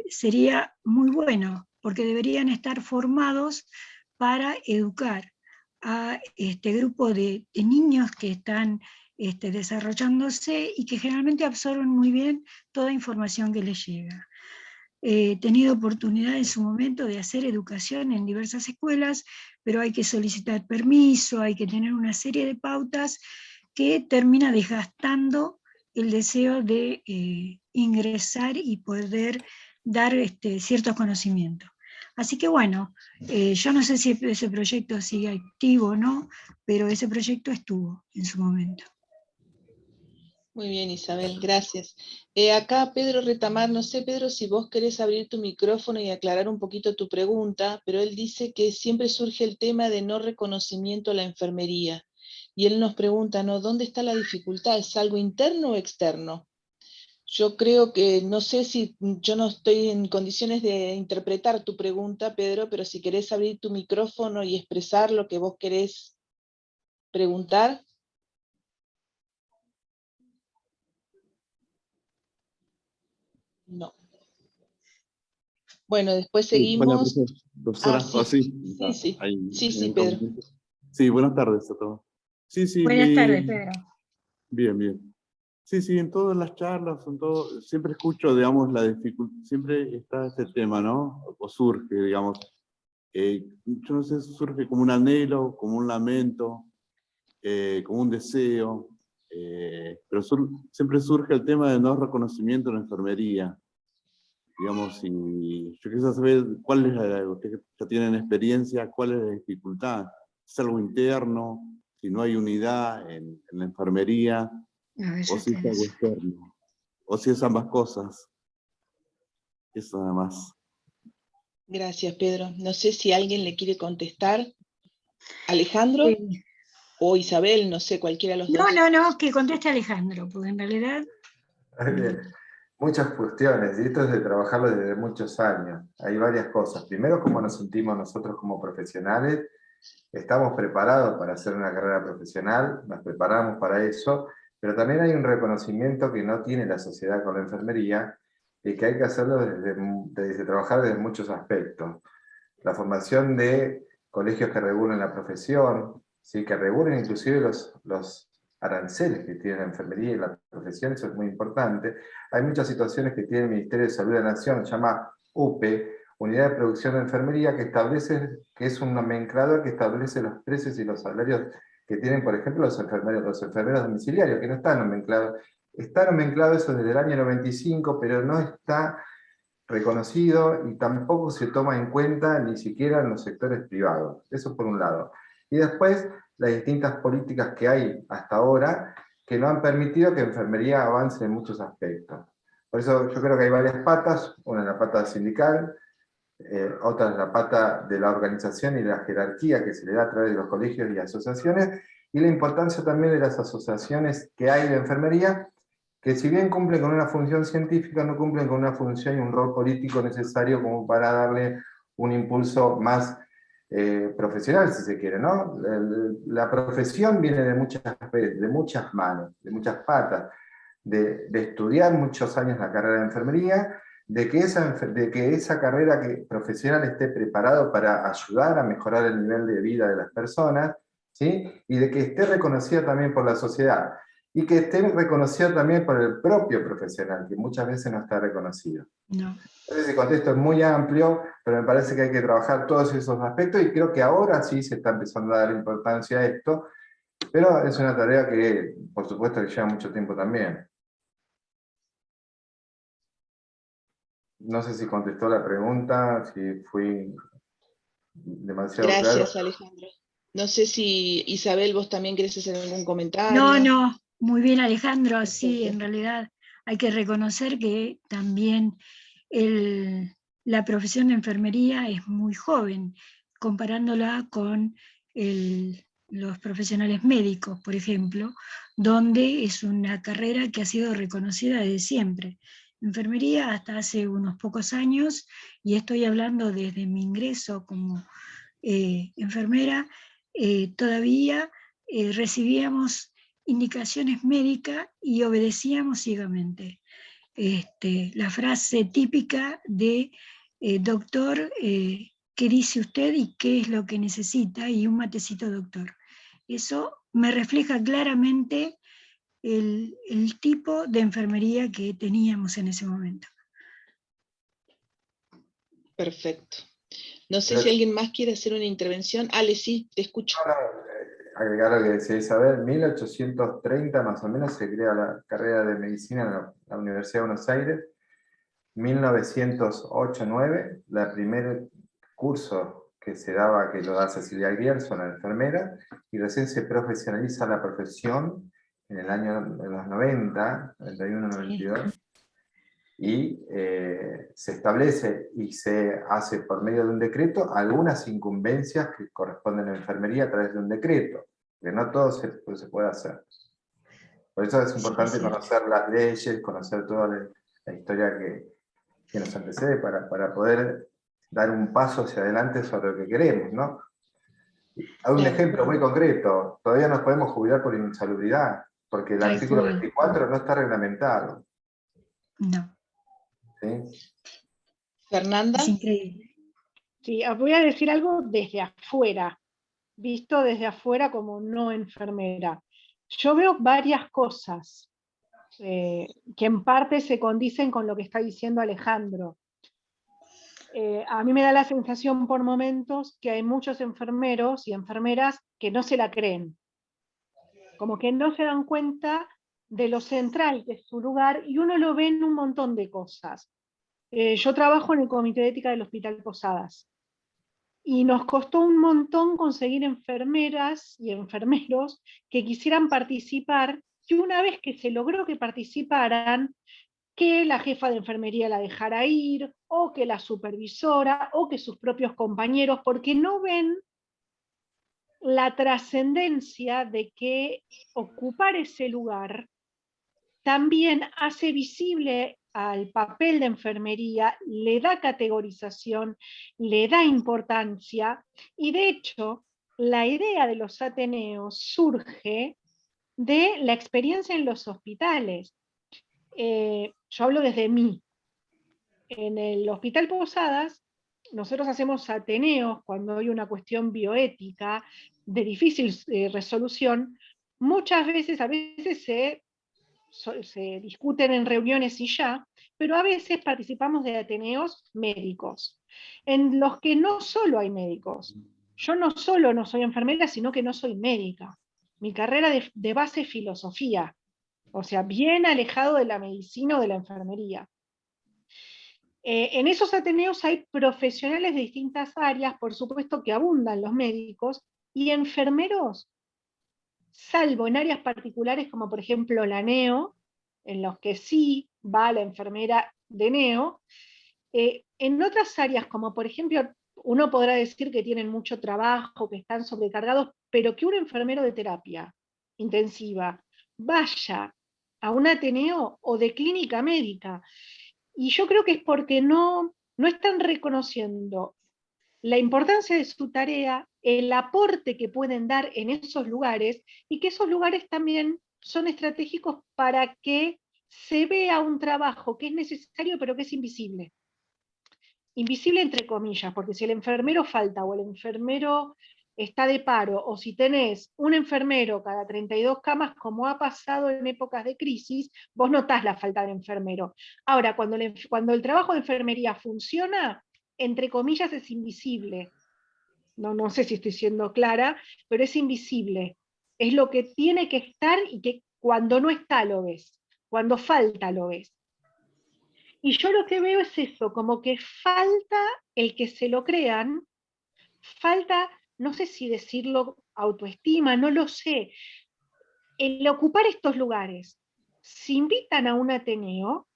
Speaker 3: sería muy bueno, porque deberían estar formados para educar a este grupo de niños que están desarrollándose y que generalmente absorben muy bien toda información que les llega. tenido oportunidad en su momento de hacer educación en diversas escuelas, pero hay que solicitar permiso, hay que tener una serie de pautas que termina desgastando el deseo de ingresar y poder dar ciertos conocimientos. Así que bueno, yo no sé si ese proyecto sigue activo o no, pero ese proyecto estuvo en su momento.
Speaker 4: Muy bien, Isabel, gracias. Acá Pedro Retamar, no sé, Pedro, si vos querés abrir tu micrófono y aclarar un poquito tu pregunta, pero él dice que siempre surge el tema de no reconocimiento a la enfermería. Y él nos pregunta, ¿no? ¿Dónde está la dificultad? ¿Es algo interno o externo? Yo creo que, no sé si yo no estoy en condiciones de interpretar tu pregunta, Pedro, pero si querés abrir tu micrófono y expresar lo que vos querés preguntar. No. Bueno, después seguimos.
Speaker 16: Profesora,
Speaker 4: Sí, Pedro.
Speaker 16: Sí, buenas tardes a todos. Sí,
Speaker 3: buenas tardes, Pedro.
Speaker 16: Bien. Sí, en todas las charlas, siempre escucho, digamos, la dificultad, siempre está este tema, ¿no? O surge, digamos, yo no sé, surge como un anhelo, como un lamento, como un deseo, pero siempre surge el tema de no reconocimiento en la enfermería. Digamos, y yo quisiera saber cuál es ustedes ya tienen experiencia, cuál es la dificultad. ¿Es algo interno? Si no hay unidad en la enfermería, o si es algo externo, o si es ambas cosas. Eso nada más.
Speaker 4: Gracias, Pedro. No sé si alguien le quiere contestar. ¿Alejandro? O Isabel, no sé, cualquiera de los dos.
Speaker 3: No, que conteste Alejandro, porque en realidad...
Speaker 8: Bien. Muchas cuestiones, y esto es de trabajarlo desde muchos años. Hay varias cosas. Primero, cómo nos sentimos nosotros como profesionales. Estamos preparados para hacer una carrera profesional, nos preparamos para eso, pero también hay un reconocimiento que no tiene la sociedad con la enfermería y que hay que hacerlo desde trabajar desde muchos aspectos. La formación de colegios que regulen la profesión, ¿sí? Que regulen inclusive los aranceles que tiene la enfermería y la profesión, eso es muy importante. Hay muchas situaciones que tiene el Ministerio de Salud de la Nación, se llama UPE, Unidad de Producción de Enfermería, que es un nomenclador que establece los precios y los salarios que tienen, por ejemplo, los enfermeros domiciliarios, que no está nomenclado. Está nomenclado eso desde el año 95, pero no está reconocido y tampoco se toma en cuenta ni siquiera en los sectores privados. Eso por un lado. Y después, las distintas políticas que hay hasta ahora que no han permitido que la enfermería avance en muchos aspectos. Por eso yo creo que hay varias patas, una es la pata sindical, otra es la pata de la organización y de la jerarquía que se le da a través de los colegios y asociaciones, y la importancia también de las asociaciones que hay de enfermería, que si bien cumplen con una función científica, no cumplen con una función y un rol político necesario como para darle un impulso más profesional, si se quiere, ¿no? La profesión viene de muchas manos, de muchas patas, de estudiar muchos años la carrera de enfermería, de que esa carrera profesional esté preparado para ayudar a mejorar el nivel de vida de las personas, ¿sí? Y de que esté reconocida también por la sociedad, y que esté reconocida también por el propio profesional, que muchas veces no está reconocido.
Speaker 3: No.
Speaker 8: Entonces el contexto es muy amplio, pero me parece que hay que trabajar todos esos aspectos, y creo que ahora sí se está empezando a dar importancia a esto, pero es una tarea que, por supuesto, que lleva mucho tiempo también. No sé si contestó la pregunta, si fui demasiado claro.
Speaker 4: Gracias, Alejandro. No sé si, Isabel, vos también querés hacer algún comentario.
Speaker 3: No, muy bien, Alejandro. Sí, en realidad hay que reconocer que también la profesión de enfermería es muy joven, comparándola con los profesionales médicos, por ejemplo, donde es una carrera que ha sido reconocida desde siempre. Enfermería hasta hace unos pocos años, y estoy hablando desde mi ingreso como enfermera, todavía recibíamos indicaciones médicas y obedecíamos ciegamente. La frase típica de doctor, ¿qué dice usted y qué es lo que necesita? Y un matecito, doctor. Eso me refleja claramente el tipo de enfermería que teníamos en ese momento.
Speaker 4: Perfecto. No sé
Speaker 8: Pero-
Speaker 4: si alguien más quiere hacer una intervención. Ale, sí, te escucho.
Speaker 8: Agregar lo que decía Isabel, en 1830 más o menos se crea la carrera de medicina en la Universidad de Buenos Aires. 1908-9, la primer curso que se daba, que lo da Cecilia Grierson, la enfermera, y recién se profesionaliza la profesión en el año, en los 90, 91-92, y se establece y se hace por medio de un decreto algunas incumbencias que corresponden a la enfermería a través de un decreto, que no todo se puede hacer. Por eso es importante conocer las leyes, conocer toda la historia que nos antecede para poder dar un paso hacia adelante sobre lo que queremos, ¿no? Hay un ejemplo muy concreto, todavía nos podemos jubilar por insalubridad, porque el artículo 24 no está reglamentado.
Speaker 3: No.
Speaker 4: ¿Sí? Fernanda.
Speaker 3: Es increíble.
Speaker 2: Sí, voy a decir algo desde afuera, visto desde afuera como no enfermera. Yo veo varias cosas que en parte se condicen con lo que está diciendo Alejandro. A mí me da la sensación por momentos que hay muchos enfermeros y enfermeras que no se la creen, como que no se dan cuenta de lo central que es su lugar, y uno lo ve en un montón de cosas. Yo trabajo en el Comité de Ética del Hospital Posadas, y nos costó un montón conseguir enfermeras y enfermeros que quisieran participar, y una vez que se logró que participaran, que la jefa de enfermería la dejara ir, o que la supervisora, o que sus propios compañeros, porque no ven la trascendencia de que ocupar ese lugar también hace visible al papel de enfermería, le da categorización, le da importancia, y de hecho la idea de los ateneos surge de la experiencia en los hospitales. Yo hablo desde mí. En el Hospital Posadas nosotros hacemos ateneos cuando hay una cuestión bioética de difícil resolución. Muchas veces, a veces se discuten en reuniones y ya, pero a veces participamos de ateneos médicos, en los que no solo hay médicos. Yo no solo no soy enfermera, sino que no soy médica. Mi carrera de base es filosofía, o sea, bien alejado de la medicina o de la enfermería. En esos ateneos hay profesionales de distintas áreas, por supuesto que abundan los médicos, y enfermeros, salvo en áreas particulares como por ejemplo la neo, en los que sí va la enfermera de neo. En otras áreas, como por ejemplo, uno podrá decir que tienen mucho trabajo, que están sobrecargados, pero que un enfermero de terapia intensiva vaya a un ateneo o de clínica médica, y yo creo que es porque no están reconociendo la importancia de su tarea, el aporte que pueden dar en esos lugares, y que esos lugares también son estratégicos para que se vea un trabajo que es necesario pero que es invisible. Invisible entre comillas, porque si el enfermero falta o el enfermero está de paro, o si tenés un enfermero cada 32 camas, como ha pasado en épocas de crisis, vos notás la falta de enfermero. Ahora, cuando el trabajo de enfermería funciona, entre comillas es invisible. No sé si estoy siendo clara, pero es invisible. Es lo que tiene que estar, y que cuando no está lo ves, cuando falta lo ves. Y yo lo que veo es eso, como que falta el que se lo crean, falta, no sé si decirlo autoestima, no lo sé, el ocupar estos lugares. Si invitan a un ateneo,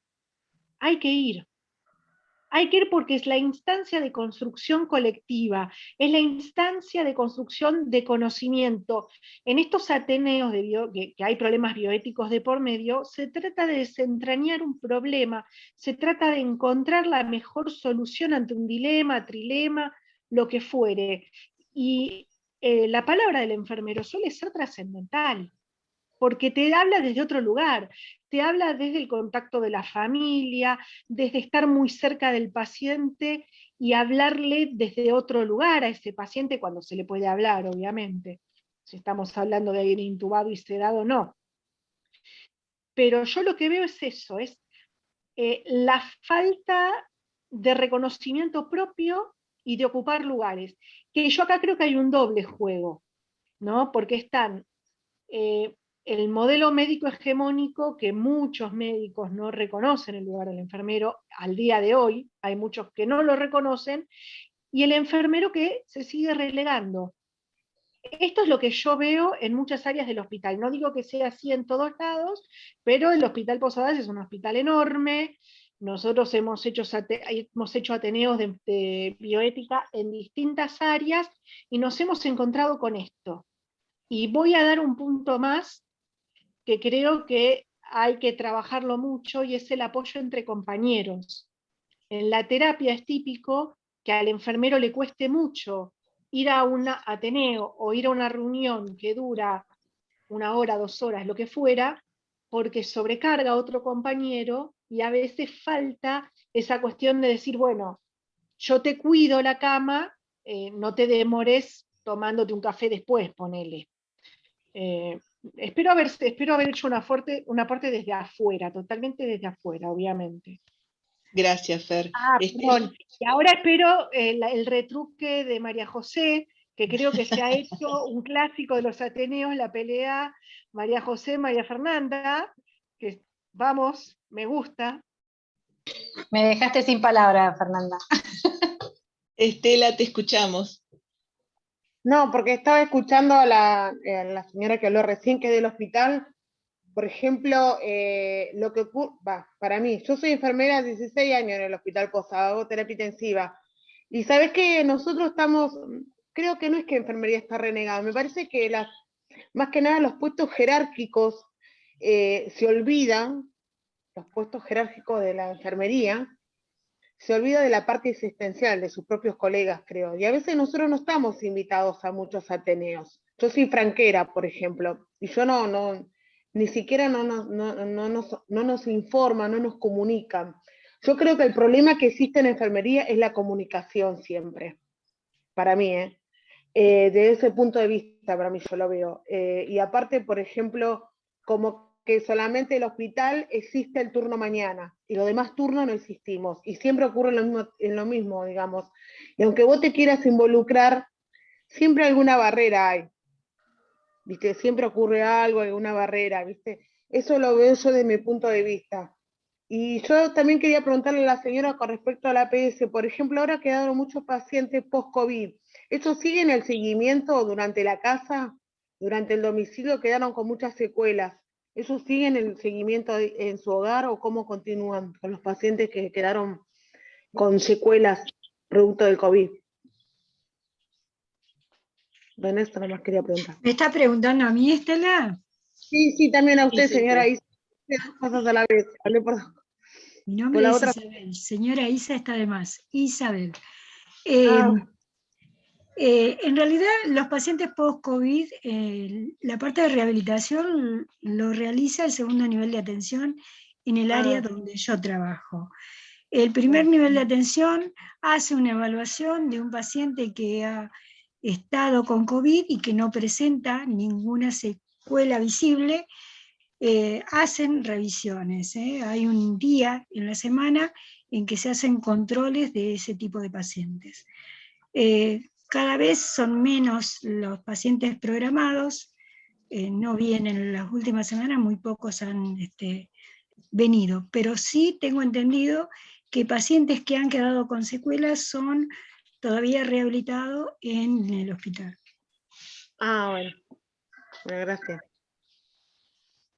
Speaker 2: hay que ir. Hay que ir porque es la instancia de construcción colectiva, es la instancia de construcción de conocimiento. En estos ateneos que hay problemas bioéticos de por medio, se trata de desentrañar un problema, se trata de encontrar la mejor solución ante un dilema, trilema, lo que fuere. Y la palabra del enfermero suele ser trascendental, porque te habla desde otro lugar, te habla desde el contacto de la familia, desde estar muy cerca del paciente y hablarle desde otro lugar a ese paciente cuando se le puede hablar, obviamente. Si estamos hablando de alguien intubado y sedado, no. Pero yo lo que veo es eso, es la falta de reconocimiento propio y de ocupar lugares. Que yo acá creo que hay un doble juego, ¿no? Porque están el modelo médico hegemónico, que muchos médicos no reconocen el lugar del enfermero al día de hoy, hay muchos que no lo reconocen, y el enfermero que se sigue relegando. Esto es lo que yo veo en muchas áreas del hospital. No digo que sea así en todos lados, pero el Hospital Posadas es un hospital enorme. Nosotros hemos hecho ateneos de bioética en distintas áreas y nos hemos encontrado con esto. Y voy a dar un punto más que creo que hay que trabajarlo mucho, y es el apoyo entre compañeros. En la terapia es típico que al enfermero le cueste mucho ir a un ateneo o ir a una reunión que dura 1 hora, 2 horas, lo que fuera, porque sobrecarga a otro compañero, y a veces falta esa cuestión de decir, bueno, yo te cuido la cama, no te demores tomándote un café después, ponele. Espero haber hecho un aporte desde afuera, totalmente desde afuera, obviamente.
Speaker 4: Gracias, Fer.
Speaker 2: Perdón. Y ahora espero el retruque de María José, que creo que se ha hecho un clásico de los Ateneos, la pelea María José, María Fernanda, que vamos, me gusta.
Speaker 1: Me dejaste sin palabras, Fernanda.
Speaker 4: Estela, te escuchamos.
Speaker 9: No, porque estaba escuchando a la señora que habló recién, que es del hospital. Por ejemplo, lo que ocurre, para mí, yo soy enfermera 16 años en el Hospital Posadas, hago terapia intensiva. Y sabes que nosotros estamos, creo que no es que enfermería está renegada, me parece que más que nada los puestos jerárquicos se olvidan, los puestos jerárquicos de la enfermería, se olvida de la parte existencial de sus propios colegas, creo. Y a veces nosotros no estamos invitados a muchos ateneos. Yo soy franquera, por ejemplo, y yo ni siquiera no nos informan, no nos comunican. Yo creo que el problema que existe en enfermería es la comunicación siempre, para mí, de ese punto de vista, para mí yo lo veo. Y aparte, por ejemplo, como que solamente el hospital existe el turno mañana, y los demás turnos no existimos, y siempre ocurre en lo mismo, digamos. Y aunque vos te quieras involucrar, siempre alguna barrera hay, ¿viste? Siempre ocurre algo, alguna barrera, ¿viste? Eso lo veo yo desde mi punto de vista. Y yo también quería preguntarle a la señora con respecto a la APS, por ejemplo, ahora quedaron muchos pacientes post-COVID. ¿Eso sigue en el seguimiento durante la casa, durante el domicilio? Quedaron con muchas secuelas. ¿Eso sigue en el seguimiento en su hogar o cómo continúan con los pacientes que quedaron con secuelas producto del COVID? Bueno, esto nomás quería preguntar.
Speaker 3: ¿Me está preguntando a mí, Estela?
Speaker 9: Sí, también a usted,
Speaker 3: Sí,
Speaker 9: señora
Speaker 3: sí.
Speaker 9: Isa. Dos cosas a la vez. Hablé por...
Speaker 3: Mi nombre es Isabel. Señora Isa está de más. Isabel. En realidad, los pacientes post-COVID, la parte de rehabilitación lo realiza el segundo nivel de atención en el área donde yo trabajo. El primer nivel de atención hace una evaluación de un paciente que ha estado con COVID y que no presenta ninguna secuela visible. Hacen revisiones. Hay un día en la semana en que se hacen controles de ese tipo de pacientes. Cada vez son menos los pacientes programados, no vienen las últimas semanas, muy pocos han venido, pero sí tengo entendido que pacientes que han quedado con secuelas son todavía rehabilitados en el hospital.
Speaker 9: Bueno, gracias.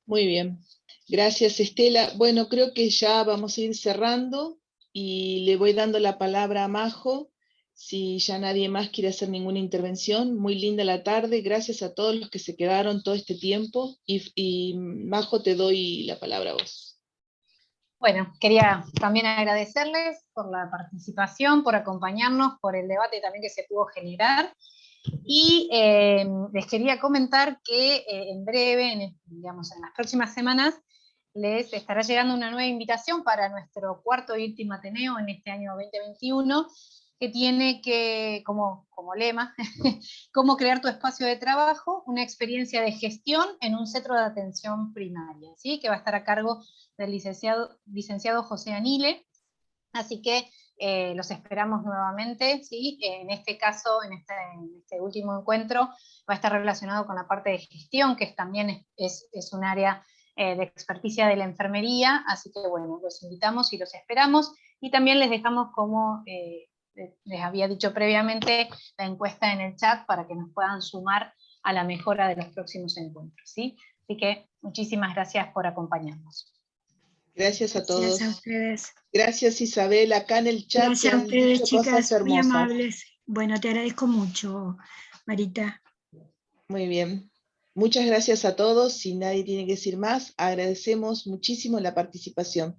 Speaker 4: Muy bien, gracias Estela. Bueno, creo que ya vamos a ir cerrando y le voy dando la palabra a Majo, si ya nadie más quiere hacer ninguna intervención. Muy linda la tarde, gracias a todos los que se quedaron todo este tiempo, y Majo, te doy la palabra a vos.
Speaker 1: Bueno, quería también agradecerles por la participación, por acompañarnos, por el debate también que se pudo generar. Y les quería comentar que en breve, digamos en las próximas semanas, les estará llegando una nueva invitación para nuestro cuarto y último Ateneo en este año 2021, que tiene como lema, cómo crear tu espacio de trabajo, una experiencia de gestión en un centro de atención primaria, ¿sí? Que va a estar a cargo del licenciado José Anile. Así que los esperamos nuevamente, ¿sí? En este caso, en este último encuentro, va a estar relacionado con la parte de gestión, que también es un área de experticia de la enfermería, así que bueno, los invitamos y los esperamos, y también les dejamos, como les había dicho previamente, la encuesta en el chat para que nos puedan sumar a la mejora de los próximos encuentros, ¿sí? Así que muchísimas gracias por acompañarnos.
Speaker 4: Gracias a todos.
Speaker 3: Gracias a ustedes.
Speaker 4: Gracias, Isabel. Acá en el chat
Speaker 3: Gracias
Speaker 4: te
Speaker 3: a
Speaker 4: han
Speaker 3: ustedes,
Speaker 4: dicho cosas
Speaker 3: chicas, muy
Speaker 4: hermosas.
Speaker 3: amables. Bueno, te agradezco mucho, Marita.
Speaker 4: Muy bien. Muchas gracias a todos. Si nadie tiene que decir más, agradecemos muchísimo la participación.